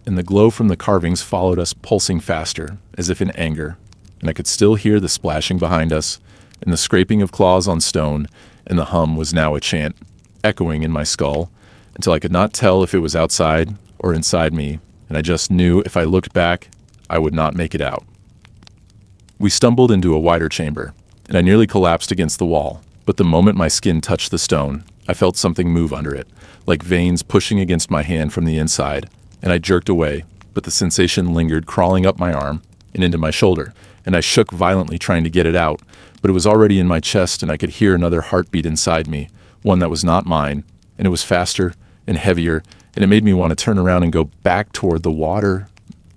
And the glow from the carvings followed us, pulsing faster, as if in anger, and I could still hear the splashing behind us, and the scraping of claws on stone, and the hum was now a chant, echoing in my skull, until I could not tell if it was outside or inside me, and I just knew if I looked back, I would not make it out. We stumbled into a wider chamber, and I nearly collapsed against the wall, but the moment my skin touched the stone, I felt something move under it, like veins pushing against my hand from the inside, and I jerked away, but the sensation lingered, crawling up my arm and into my shoulder, and I shook violently trying to get it out, but it was already in my chest, and I could hear another heartbeat inside me, one that was not mine, and it was faster and heavier, and it made me want to turn around and go back toward the water.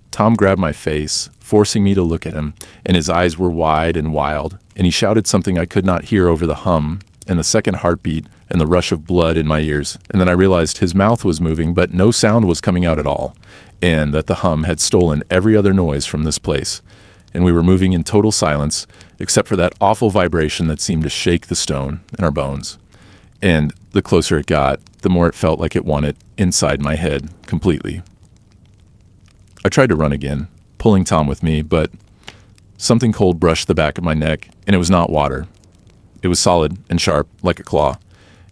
Tom grabbed my face, forcing me to look at him, and his eyes were wide and wild, and he shouted something I could not hear over the hum, and the second heartbeat, and the rush of blood in my ears, and then I realized his mouth was moving, but no sound was coming out at all, and that the hum had stolen every other noise from this place, and we were moving in total silence, except for that awful vibration that seemed to shake the stone and our bones. And the closer it got, the more it felt like it wanted inside my head completely. I tried to run again, pulling Tom with me, but something cold brushed the back of my neck, and it was not water. It was solid and sharp, like a claw,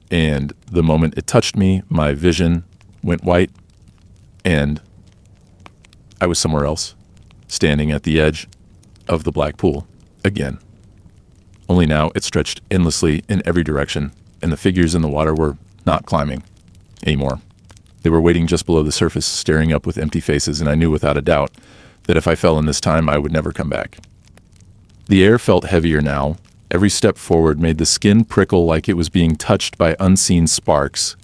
and the moment it touched me, my vision went white, and I was somewhere else, standing at the edge of the black pool again. Only now it stretched endlessly in every direction, and the figures in the water were not climbing anymore. They were waiting just below the surface, staring up with empty faces, and I knew without a doubt that if I fell in this time, I would never come back. The air felt heavier now. Every step forward made the skin prickle like it was being touched by unseen sparks.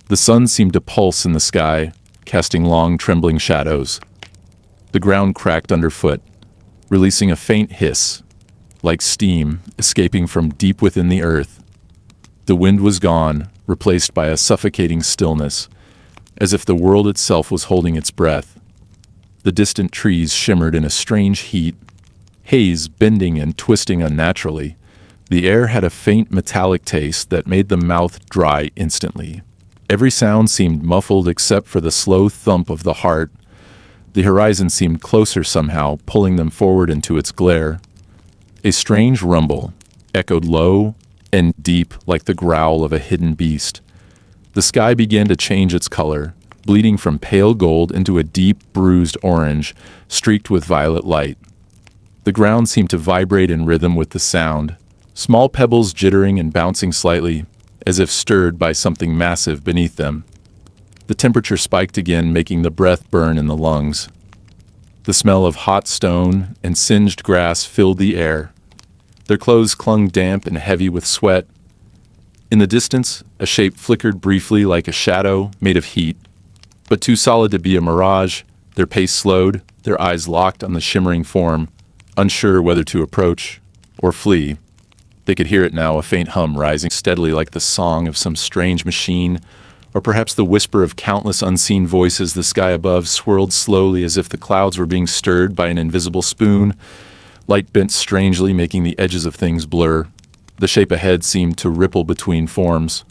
The sun seemed to pulse in the sky, casting long, trembling shadows. The ground cracked underfoot, releasing a faint hiss, like steam escaping from deep within the earth. The wind was gone, replaced by a suffocating stillness, as if the world itself was holding its breath. The distant trees shimmered in a strange heat, haze bending and twisting unnaturally. The air had a faint metallic taste that made the mouth dry instantly. Every sound seemed muffled except for the slow thump of the heart. The horizon seemed closer somehow, pulling them forward into its glare. A strange rumble echoed low and deep like the growl of a hidden beast. The sky began to change its color, bleeding from pale gold into a deep, bruised orange, streaked with violet light. The ground seemed to vibrate in rhythm with the sound, small pebbles jittering and bouncing slightly, as if stirred by something massive beneath them. The temperature spiked again, making the breath burn in the lungs. The smell of hot stone and singed grass filled the air. Their clothes clung damp and heavy with sweat. In the distance, a shape flickered briefly like a shadow made of heat. But too solid to be a mirage, their pace slowed, their eyes locked on the shimmering form, unsure whether to approach or flee. They could hear it now, a faint hum rising steadily like the song of some strange machine, or perhaps the whisper of countless unseen voices. The sky above swirled slowly as if the clouds were being stirred by an invisible spoon. Light bent strangely, making the edges of things blur. The shape ahead seemed to ripple between forms.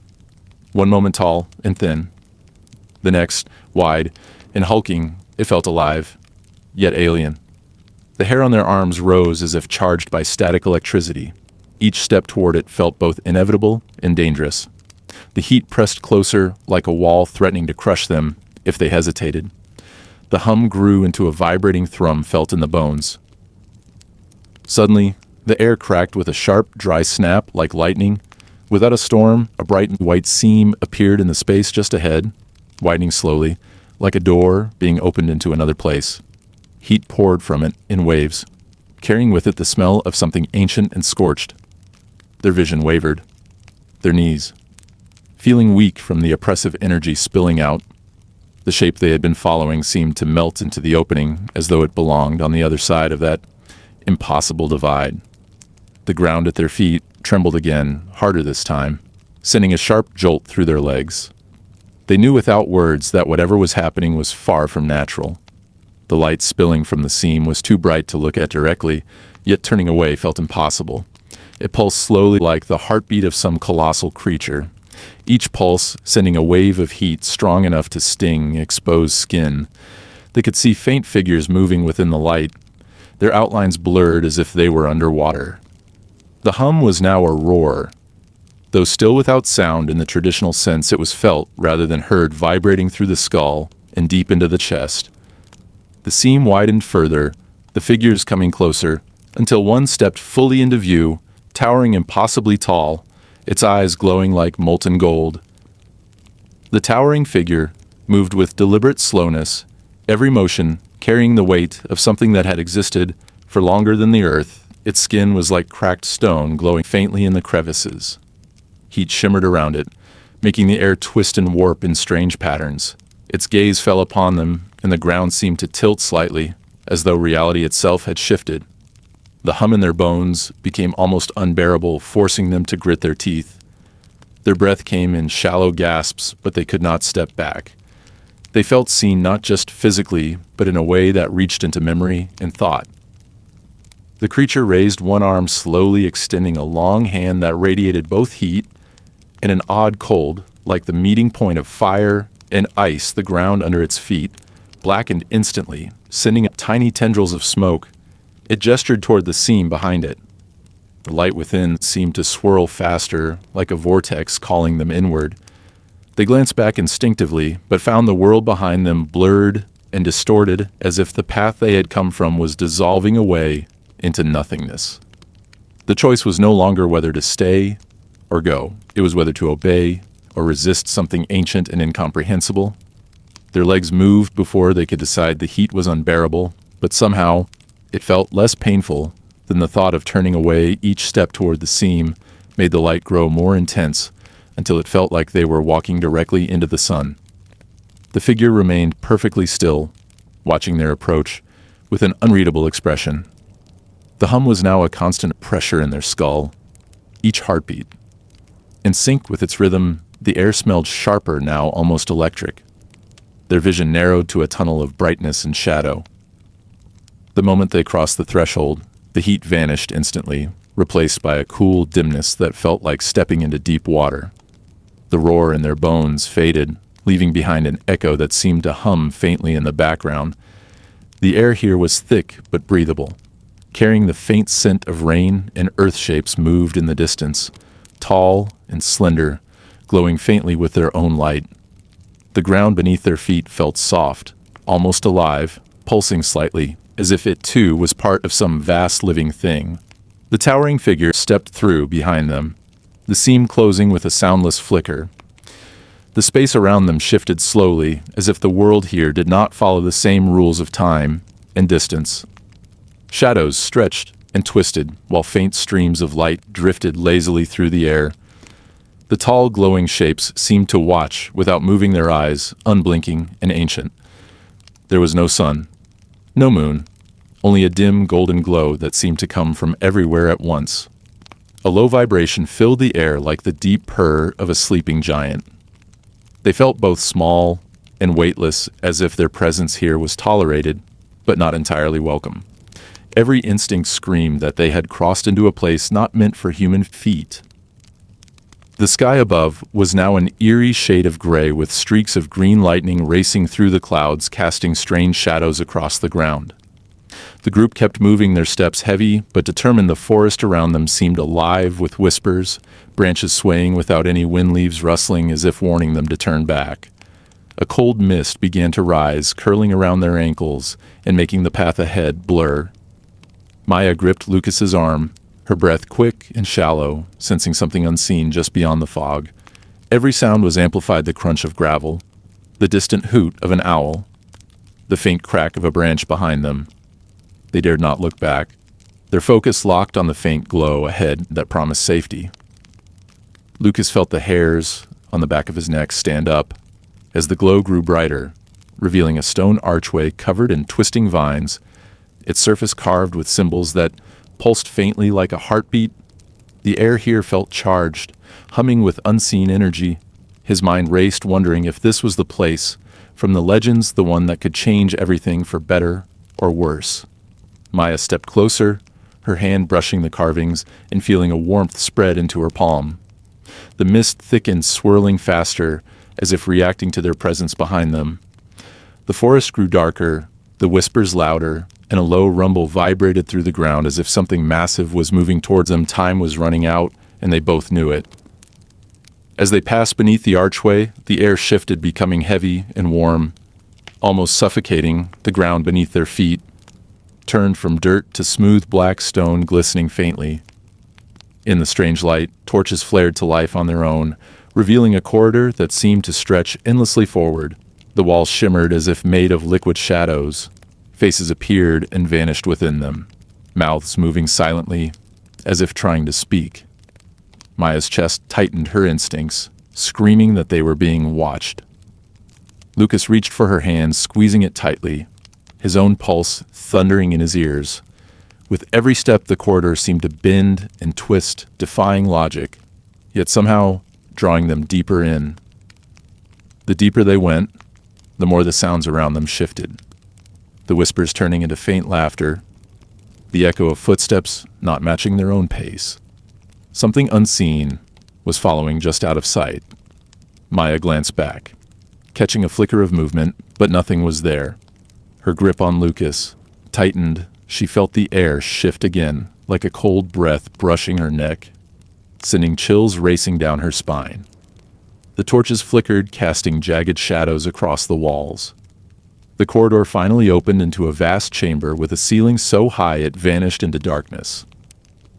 One moment tall and thin. The next, wide and hulking, it felt alive, yet alien. The hair on their arms rose as if charged by static electricity. Each step toward it felt both inevitable and dangerous. The heat pressed closer, like a wall threatening to crush them if they hesitated. The hum grew into a vibrating thrum felt in the bones. Suddenly, the air cracked with a sharp, dry snap like lightning. Without a storm, a bright white seam appeared in the space just ahead, widening slowly, like a door being opened into another place. Heat poured from it in waves, carrying with it the smell of something ancient and scorched. Their vision wavered. Their knees, feeling weak from the oppressive energy spilling out. The shape they had been following seemed to melt into the opening as though it belonged on the other side of that impossible divide. The ground at their feet trembled again, harder this time, sending a sharp jolt through their legs. They knew without words that whatever was happening was far from natural. The light spilling from the seam was too bright to look at directly, yet turning away felt impossible. It pulsed slowly like the heartbeat of some colossal creature, each pulse sending a wave of heat strong enough to sting exposed skin. They could see faint figures moving within the light, their outlines blurred as if they were underwater. The hum was now a roar. Though still without sound in the traditional sense, it was felt rather than heard, vibrating through the skull and deep into the chest. The seam widened further, the figures coming closer, until one stepped fully into view, towering impossibly tall, its eyes glowing like molten gold. The towering figure moved with deliberate slowness, every motion carrying the weight of something that had existed for longer than the earth. Its skin was like cracked stone, glowing faintly in the crevices. Heat shimmered around it, making the air twist and warp in strange patterns. Its gaze fell upon them, and the ground seemed to tilt slightly, as though reality itself had shifted. The hum in their bones became almost unbearable, forcing them to grit their teeth. Their breath came in shallow gasps, but they could not step back. They felt seen not just physically, but in a way that reached into memory and thought. The creature raised one arm, slowly extending a long hand that radiated both heat and an odd cold, like the meeting point of fire and ice. The ground under its feet blackened instantly, sending up tiny tendrils of smoke. It gestured toward the seam behind it. The light within seemed to swirl faster, like a vortex calling them inward. They glanced back instinctively, but found the world behind them blurred and distorted, as if the path they had come from was dissolving away into nothingness. The choice was no longer whether to stay or go. It was whether to obey or resist something ancient and incomprehensible. Their legs moved before they could decide. The heat was unbearable, but somehow it felt less painful than the thought of turning away. Each step toward the seam made the light grow more intense until it felt like they were walking directly into the sun. The figure remained perfectly still, watching their approach with an unreadable expression. The hum was now a constant pressure in their skull, each heartbeat. In sync with its rhythm, the air smelled sharper, now almost electric. Their vision narrowed to a tunnel of brightness and shadow. The moment they crossed the threshold, the heat vanished instantly, replaced by a cool dimness that felt like stepping into deep water. The roar in their bones faded, leaving behind an echo that seemed to hum faintly in the background. The air here was thick but breathable, carrying the faint scent of rain, and earth shapes moved in the distance, tall and slender, glowing faintly with their own light. The ground beneath their feet felt soft, almost alive, pulsing slightly, as if it too was part of some vast living thing. The towering figure stepped through behind them, the seam closing with a soundless flicker. The space around them shifted slowly, as if the world here did not follow the same rules of time and distance. Shadows stretched and twisted, while faint streams of light drifted lazily through the air. The tall, glowing shapes seemed to watch without moving their eyes, unblinking and ancient. There was no sun, no moon, only a dim golden glow that seemed to come from everywhere at once. A low vibration filled the air like the deep purr of a sleeping giant. They felt both small and weightless, as if their presence here was tolerated, but not entirely welcome. Every instinct screamed that they had crossed into a place not meant for human feet. The sky above was now an eerie shade of gray, with streaks of green lightning racing through the clouds, casting strange shadows across the ground. The group kept moving, their steps heavy but determined. The forest around them seemed alive with whispers, branches swaying without any wind, leaves rustling as if warning them to turn back. A cold mist began to rise, curling around their ankles and making the path ahead blur. Maya gripped Lucas's arm, her breath quick and shallow, sensing something unseen just beyond the fog. Every sound was amplified: the crunch of gravel, the distant hoot of an owl, the faint crack of a branch behind them. They dared not look back, their focus locked on the faint glow ahead that promised safety. Lucas felt the hairs on the back of his neck stand up as the glow grew brighter, revealing a stone archway covered in twisting vines, its surface carved with symbols that pulsed faintly like a heartbeat. The air here felt charged, humming with unseen energy. His mind raced, wondering if this was the place, from the legends, the one that could change everything for better or worse. Maya stepped closer, her hand brushing the carvings and feeling a warmth spread into her palm. The mist thickened, swirling faster, as if reacting to their presence behind them. The forest grew darker, the whispers louder, and a low rumble vibrated through the ground as if something massive was moving towards them. Time was running out, and they both knew it. As they passed beneath the archway, the air shifted, becoming heavy and warm, almost suffocating. The ground beneath their feet turned from dirt to smooth black stone, glistening faintly. In the strange light, torches flared to life on their own, revealing a corridor that seemed to stretch endlessly forward. The walls shimmered as if made of liquid shadows. Faces appeared and vanished within them, mouths moving silently, as if trying to speak. Maya's chest tightened, her instincts screaming that they were being watched. Lucas reached for her hand, squeezing it tightly, his own pulse thundering in his ears. With every step, the corridor seemed to bend and twist, defying logic, yet somehow drawing them deeper in. The deeper they went, the more the sounds around them shifted. The whispers turning into faint laughter, the echo of footsteps not matching their own pace. Something unseen was following just out of sight. Maya glanced back, catching a flicker of movement, but nothing was there. Her grip on Lucas tightened. She felt the air shift again, like a cold breath brushing her neck, sending chills racing down her spine. The torches flickered, casting jagged shadows across the walls. The corridor finally opened into a vast chamber with a ceiling so high it vanished into darkness.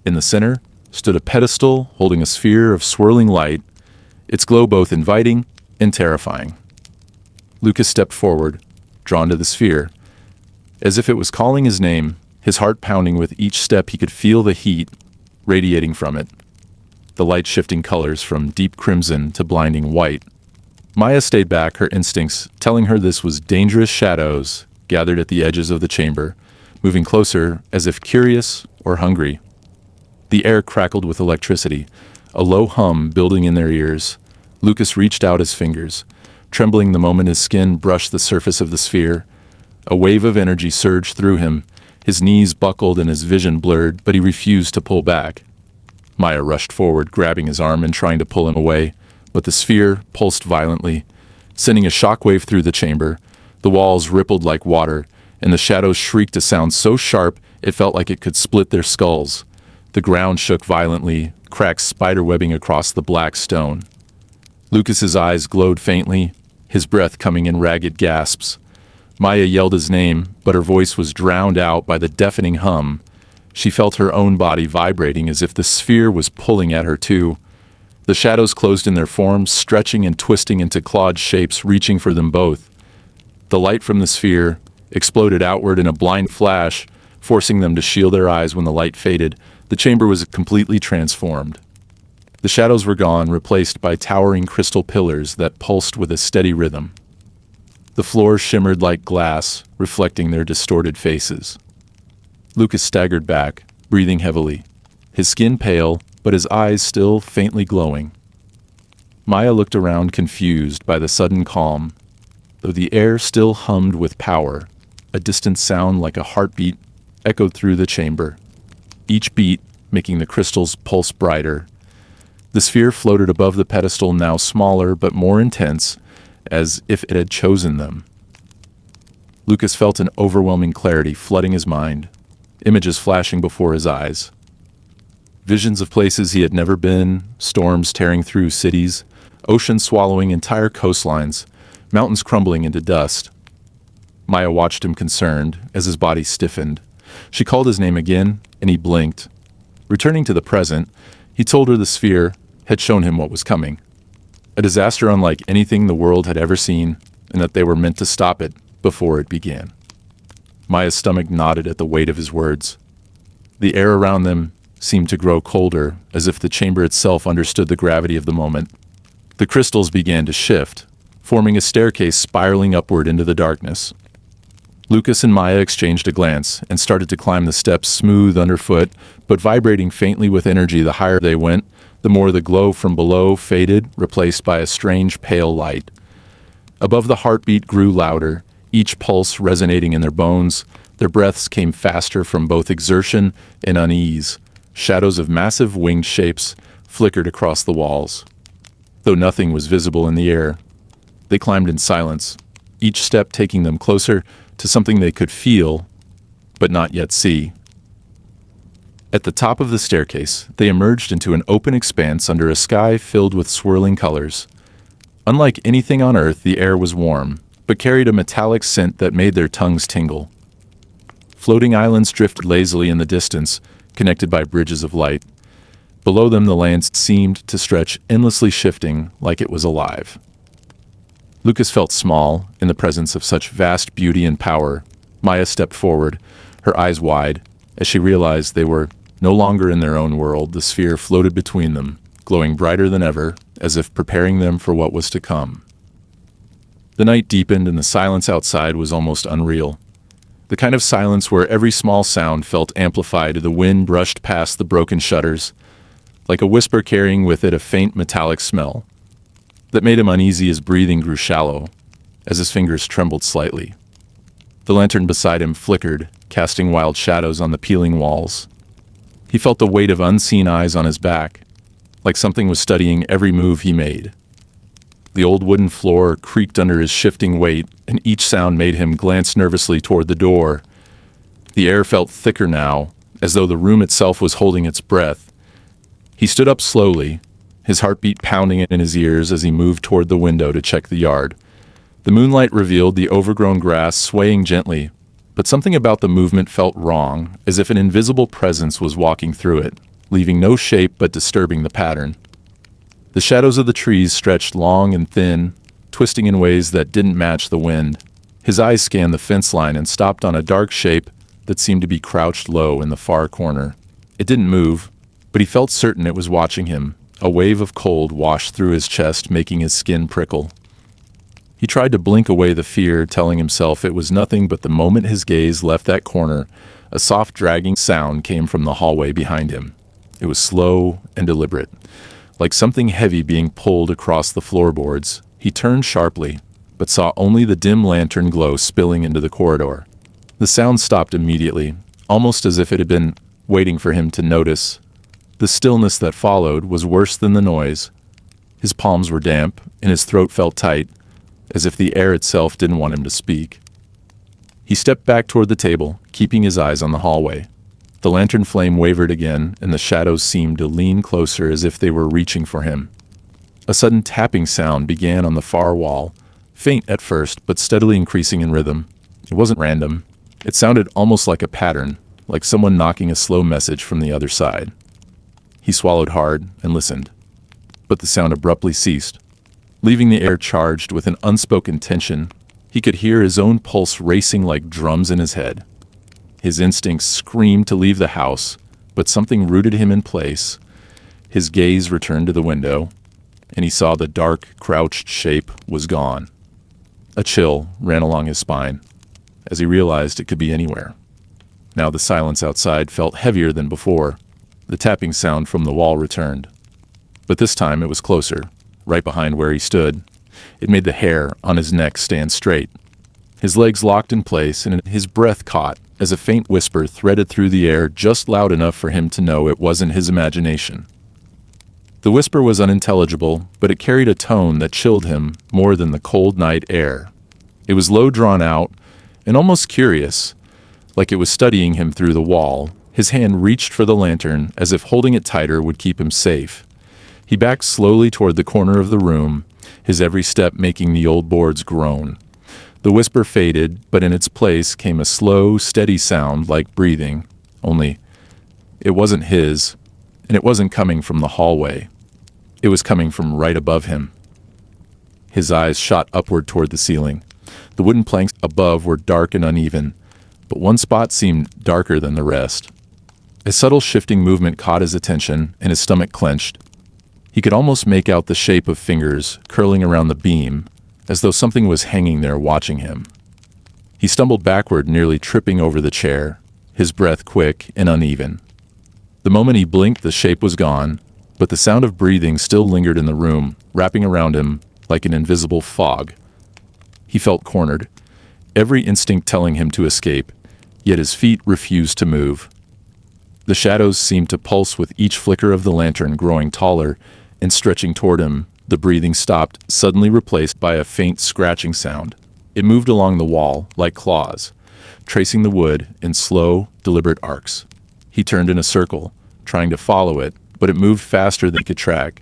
In the center stood a pedestal holding a sphere of swirling light, its glow both inviting and terrifying. Lucas stepped forward, drawn to the sphere. As if it was calling his name, his heart pounding with each step, he could feel the heat radiating from it, the light shifting colors from deep crimson to blinding white. Maya stayed back, her instincts telling her this was dangerous. Shadows gathered at the edges of the chamber, moving closer as if curious or hungry. The air crackled with electricity, a low hum building in their ears. Lucas reached out his fingers, trembling the moment his skin brushed the surface of the sphere. A wave of energy surged through him. His knees buckled and his vision blurred, but he refused to pull back. Maya rushed forward, grabbing his arm and trying to pull him away, but the sphere pulsed violently, sending a shockwave through the chamber. The walls rippled like water, and the shadows shrieked a sound so sharp it felt like it could split their skulls. The ground shook violently, cracks spiderwebbing across the black stone. Lucas's eyes glowed faintly, his breath coming in ragged gasps. Maya yelled his name, but her voice was drowned out by the deafening hum. She felt her own body vibrating as if the sphere was pulling at her too. The shadows closed in their forms, stretching and twisting into clawed shapes, reaching for them both. The light from the sphere exploded outward in a blind flash, forcing them to shield their eyes. When the light faded, the chamber was completely transformed. The shadows were gone, replaced by towering crystal pillars that pulsed with a steady rhythm. The floor shimmered like glass, reflecting their distorted faces. Lucas staggered back, breathing heavily, his skin pale, but his eyes still faintly glowing. Maya looked around, confused by the sudden calm. Though the air still hummed with power, a distant sound like a heartbeat echoed through the chamber, each beat making the crystals pulse brighter. The sphere floated above the pedestal, now smaller but more intense, as if it had chosen them. Lucas felt an overwhelming clarity flooding his mind, images flashing before his eyes. Visions of places he had never been, storms tearing through cities, oceans swallowing entire coastlines, mountains crumbling into dust. Maya watched him concerned as his body stiffened. She called his name again, and he blinked. Returning to the present, he told her the sphere had shown him what was coming. A disaster unlike anything the world had ever seen, and that they were meant to stop it before it began. Maya's stomach knotted at the weight of his words. The air around them seemed to grow colder, as if the chamber itself understood the gravity of the moment. The crystals began to shift, forming a staircase spiraling upward into the darkness. Lucas and Maya exchanged a glance and started to climb the steps, smooth underfoot, but vibrating faintly with energy. The higher they went, the more the glow from below faded, replaced by a strange pale light. Above, the heartbeat grew louder, each pulse resonating in their bones. Their breaths came faster from both exertion and unease. Shadows of massive winged shapes flickered across the walls. Though nothing was visible in the air, they climbed in silence, each step taking them closer to something they could feel, but not yet see. At the top of the staircase, they emerged into an open expanse under a sky filled with swirling colors. Unlike anything on Earth, the air was warm, but carried a metallic scent that made their tongues tingle. Floating islands drifted lazily in the distance, connected by bridges of light. Below them, the land seemed to stretch, endlessly shifting like it was alive. Lucas felt small in the presence of such vast beauty and power. Maya stepped forward, her eyes wide, as she realized they were no longer in their own world. The sphere floated between them, glowing brighter than ever, as if preparing them for what was to come. The night deepened, and the silence outside was almost unreal. The kind of silence where every small sound felt amplified. The wind brushed past the broken shutters, like a whisper carrying with it a faint metallic smell that made him uneasy. His breathing grew shallow, as his fingers trembled slightly. The lantern beside him flickered, casting wild shadows on the peeling walls. He felt the weight of unseen eyes on his back, like something was studying every move he made. The old wooden floor creaked under his shifting weight, and each sound made him glance nervously toward the door. The air felt thicker now, as though the room itself was holding its breath. He stood up slowly, his heartbeat pounding in his ears as he moved toward the window to check the yard. The moonlight revealed the overgrown grass swaying gently, but something about the movement felt wrong, as if an invisible presence was walking through it, leaving no shape but disturbing the pattern. The shadows of the trees stretched long and thin, twisting in ways that didn't match the wind. His eyes scanned the fence line and stopped on a dark shape that seemed to be crouched low in the far corner. It didn't move, but he felt certain it was watching him. A wave of cold washed through his chest, making his skin prickle. He tried to blink away the fear, telling himself it was nothing, but the moment his gaze left that corner, a soft dragging sound came from the hallway behind him. It was slow and deliberate, like something heavy being pulled across the floorboards. He turned sharply, but saw only the dim lantern glow spilling into the corridor. The sound stopped immediately, almost as if it had been waiting for him to notice. The stillness that followed was worse than the noise. His palms were damp, and his throat felt tight, as if the air itself didn't want him to speak. He stepped back toward the table, keeping his eyes on the hallway. The lantern flame wavered again, and the shadows seemed to lean closer as if they were reaching for him. A sudden tapping sound began on the far wall, faint at first, but steadily increasing in rhythm. It wasn't random. It sounded almost like a pattern, like someone knocking a slow message from the other side. He swallowed hard and listened. but the sound abruptly ceased, leaving the air charged with an unspoken tension. He could hear his own pulse racing like drums in his head. His instincts screamed to leave the house, but something rooted him in place. His gaze returned to the window, and he saw the dark, crouched shape was gone. A chill ran along his spine, as he realized it could be anywhere. Now the silence outside felt heavier than before. The tapping sound from the wall returned. But this time it was closer, right behind where he stood. It made the hair on his neck stand straight. His legs locked in place, and his breath caught as a faint whisper threaded through the air just loud enough for him to know it wasn't his imagination. The whisper was unintelligible, but it carried a tone that chilled him more than the cold night air. It was low, drawn out, and almost curious, like it was studying him through the wall. His hand reached for the lantern, as if holding it tighter would keep him safe. He backed slowly toward the corner of the room, his every step making the old boards groan. The whisper faded, but in its place came a slow, steady sound like breathing, only it wasn't his, and it wasn't coming from the hallway. It was coming from right above him. His eyes shot upward toward the ceiling. The wooden planks above were dark and uneven, but one spot seemed darker than the rest. A subtle shifting movement caught his attention, and his stomach clenched. He could almost make out the shape of fingers curling around the beam, as though something was hanging there watching him. He stumbled backward, nearly tripping over the chair, his breath quick and uneven. The moment he blinked, the shape was gone, but the sound of breathing still lingered in the room, wrapping around him like an invisible fog. He felt cornered, every instinct telling him to escape, yet his feet refused to move. The shadows seemed to pulse with each flicker of the lantern, growing taller and stretching toward him. The breathing stopped, suddenly replaced by a faint scratching sound. It moved along the wall like claws, tracing the wood in slow, deliberate arcs. He turned in a circle, trying to follow it, but it moved faster than he could track.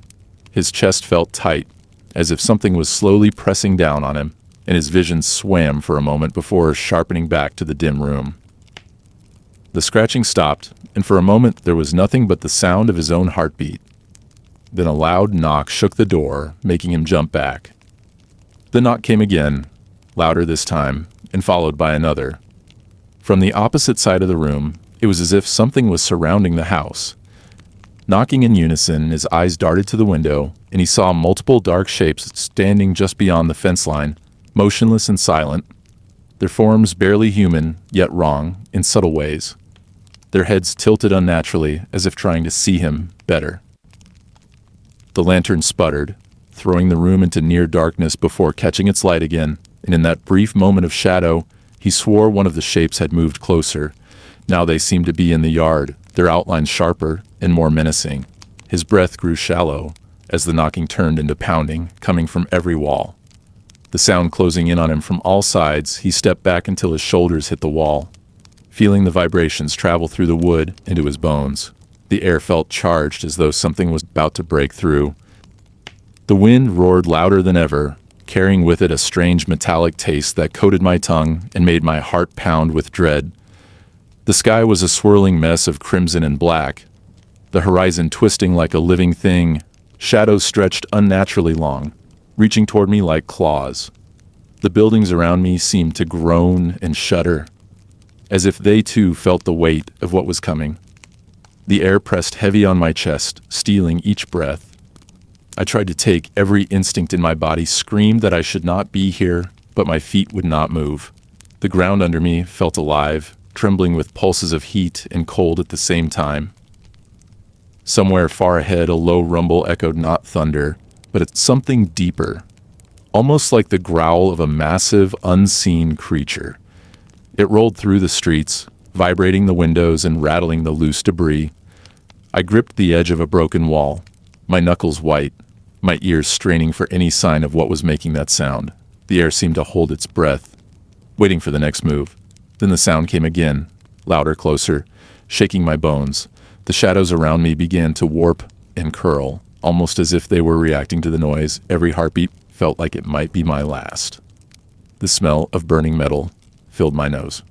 His chest felt tight, as if something was slowly pressing down on him, and his vision swam for a moment before sharpening back to the dim room. The scratching stopped, and for a moment there was nothing but the sound of his own heartbeat. Then a loud knock shook the door, making him jump back. The knock came again, louder this time, and followed by another. From the opposite side of the room, it was as if something was surrounding the house. Knocking in unison, his eyes darted to the window, and he saw multiple dark shapes standing just beyond the fence line, motionless and silent, their forms barely human, yet wrong, in subtle ways. Their heads tilted unnaturally, as if trying to see him better. The lantern sputtered, throwing the room into near darkness before catching its light again, and in that brief moment of shadow, he swore one of the shapes had moved closer. Now they seemed to be in the yard, their outlines sharper and more menacing. His breath grew shallow as the knocking turned into pounding, coming from every wall. The sound closing in on him from all sides, he stepped back until his shoulders hit the wall, feeling the vibrations travel through the wood into his bones. The air felt charged, as though something was about to break through. The wind roared louder than ever, carrying with it a strange metallic taste that coated my tongue and made my heart pound with dread. The sky was a swirling mess of crimson and black, the horizon twisting like a living thing. Shadows stretched unnaturally long, reaching toward me like claws. The buildings around me seemed to groan and shudder, as if they too felt the weight of what was coming. The air pressed heavy on my chest, stealing each breath. I tried to take every instinct in my body, screamed that I should not be here, but my feet would not move. The ground under me felt alive, trembling with pulses of heat and cold at the same time. Somewhere far ahead, a low rumble echoed not thunder, but it's something deeper, almost like the growl of a massive, unseen creature. It rolled through the streets, vibrating the windows and rattling the loose debris. I gripped the edge of a broken wall, my knuckles white, my ears straining for any sign of what was making that sound. The air seemed to hold its breath, waiting for the next move. Then the sound came again, louder, closer, shaking my bones. The shadows around me began to warp and curl, almost as if they were reacting to the noise. Every heartbeat felt like it might be my last. The smell of burning metal filled my nose.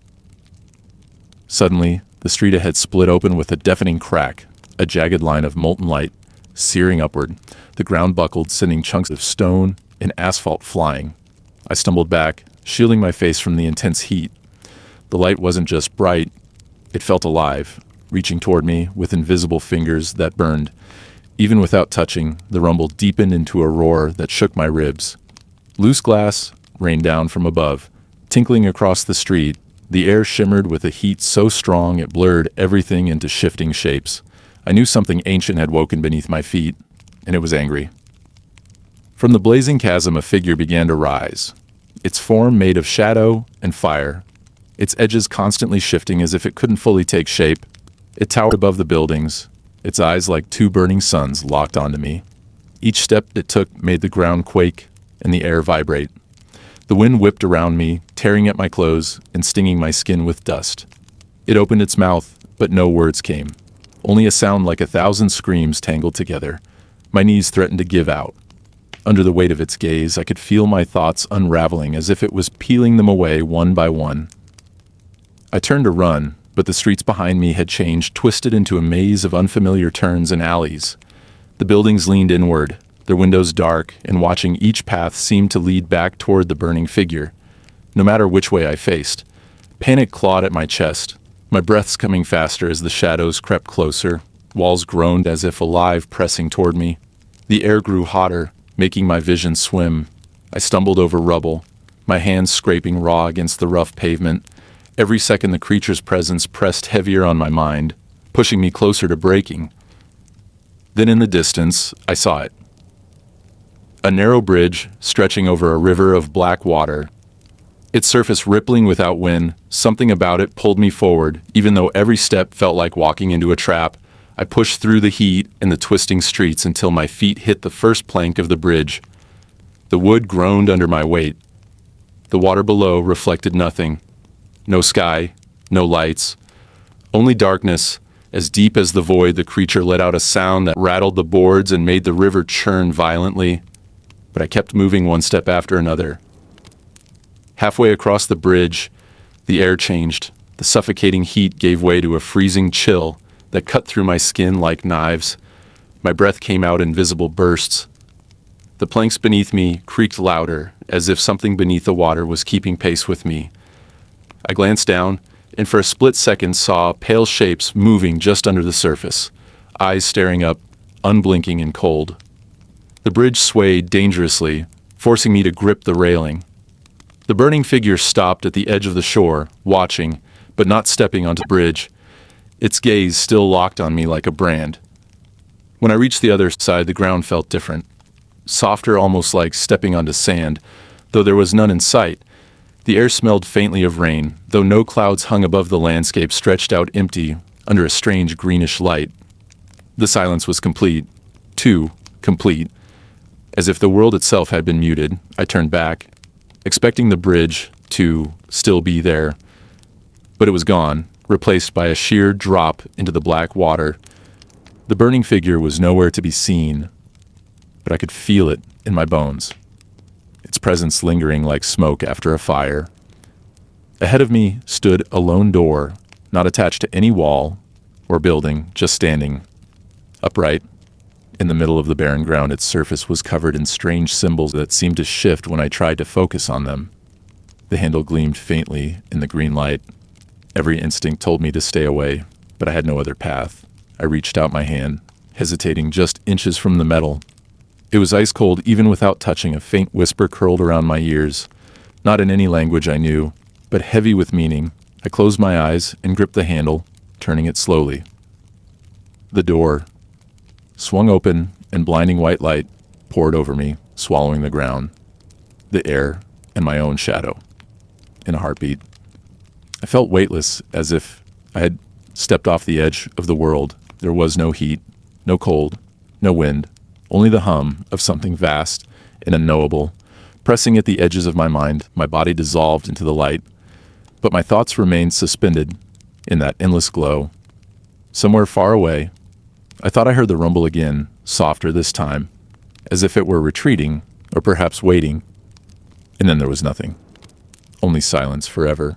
Suddenly, the street ahead split open with a deafening crack. A jagged line of molten light searing upward. The ground buckled, sending chunks of stone and asphalt flying. I stumbled back, shielding my face from the intense heat. The light wasn't just bright, it felt alive, reaching toward me with invisible fingers that burned. Even without touching, the rumble deepened into a roar that shook my ribs. Loose glass rained down from above, tinkling across the street. The air shimmered with a heat so strong it blurred everything into shifting shapes. I knew something ancient had woken beneath my feet, and it was angry. From the blazing chasm, a figure began to rise, its form made of shadow and fire, its edges constantly shifting as if it couldn't fully take shape. It towered above the buildings, its eyes like two burning suns locked onto me. Each step it took made the ground quake and the air vibrate. The wind whipped around me, tearing at my clothes and stinging my skin with dust. It opened its mouth, but no words came. Only a sound like 1,000 screams tangled together. My knees threatened to give out. Under the weight of its gaze, I could feel my thoughts unraveling as if it was peeling them away one by one. I turned to run, but the streets behind me had changed, twisted into a maze of unfamiliar turns and alleys. The buildings leaned inward, their windows dark, and watching each path seemed to lead back toward the burning figure. No matter which way I faced, panic clawed at my chest, my breaths coming faster as the shadows crept closer. Walls groaned as if alive, pressing toward me. The air grew hotter, making my vision swim. I stumbled over rubble, my hands scraping raw against the rough pavement. Every second the creature's presence pressed heavier on my mind, pushing me closer to breaking. Then in the distance, I saw it. A narrow bridge stretching over a river of black water. Its surface rippling without wind, something about it pulled me forward, even though every step felt like walking into a trap. I pushed through the heat and the twisting streets until my feet hit the first plank of the bridge. The wood groaned under my weight. The water below reflected nothing. No sky, no lights, only darkness. As deep as the void, the creature let out a sound that rattled the boards and made the river churn violently. But I kept moving one step after another. Halfway across the bridge, the air changed. The suffocating heat gave way to a freezing chill that cut through my skin like knives. My breath came out in visible bursts. The planks beneath me creaked louder, as if something beneath the water was keeping pace with me. I glanced down, and for a split second saw pale shapes moving just under the surface, eyes staring up, unblinking and cold. The bridge swayed dangerously, forcing me to grip the railing. The burning figure stopped at the edge of the shore, watching, but not stepping onto the bridge. Its gaze still locked on me like a brand. When I reached the other side, the ground felt different, softer, almost like stepping onto sand, though there was none in sight. The air smelled faintly of rain, though no clouds hung above the landscape stretched out empty under a strange greenish light. The silence was complete, too complete. As if the world itself had been muted, I turned back, expecting the bridge to still be there. But it was gone, replaced by a sheer drop into the black water. The burning figure was nowhere to be seen, but I could feel it in my bones, its presence lingering like smoke after a fire. Ahead of me stood a lone door, not attached to any wall or building, just standing upright. In the middle of the barren ground, its surface was covered in strange symbols that seemed to shift when I tried to focus on them. The handle gleamed faintly in the green light. Every instinct told me to stay away, but I had no other path. I reached out my hand, hesitating just inches from the metal. It was ice cold even without touching. A faint whisper curled around my ears, not in any language I knew, but heavy with meaning. I closed my eyes and gripped the handle, turning it slowly. The door swung open, and blinding white light poured over me, swallowing the ground, the air, and my own shadow. In a heartbeat, I felt weightless, as if I had stepped off the edge of the world. There was no heat, no cold, no wind, only the hum of something vast and unknowable, pressing at the edges of my mind. My body dissolved into the light, but my thoughts remained suspended in that endless glow. Somewhere far away, I thought I heard the rumble again, softer this time, as if it were retreating, or perhaps waiting. And then there was nothing. Only silence forever.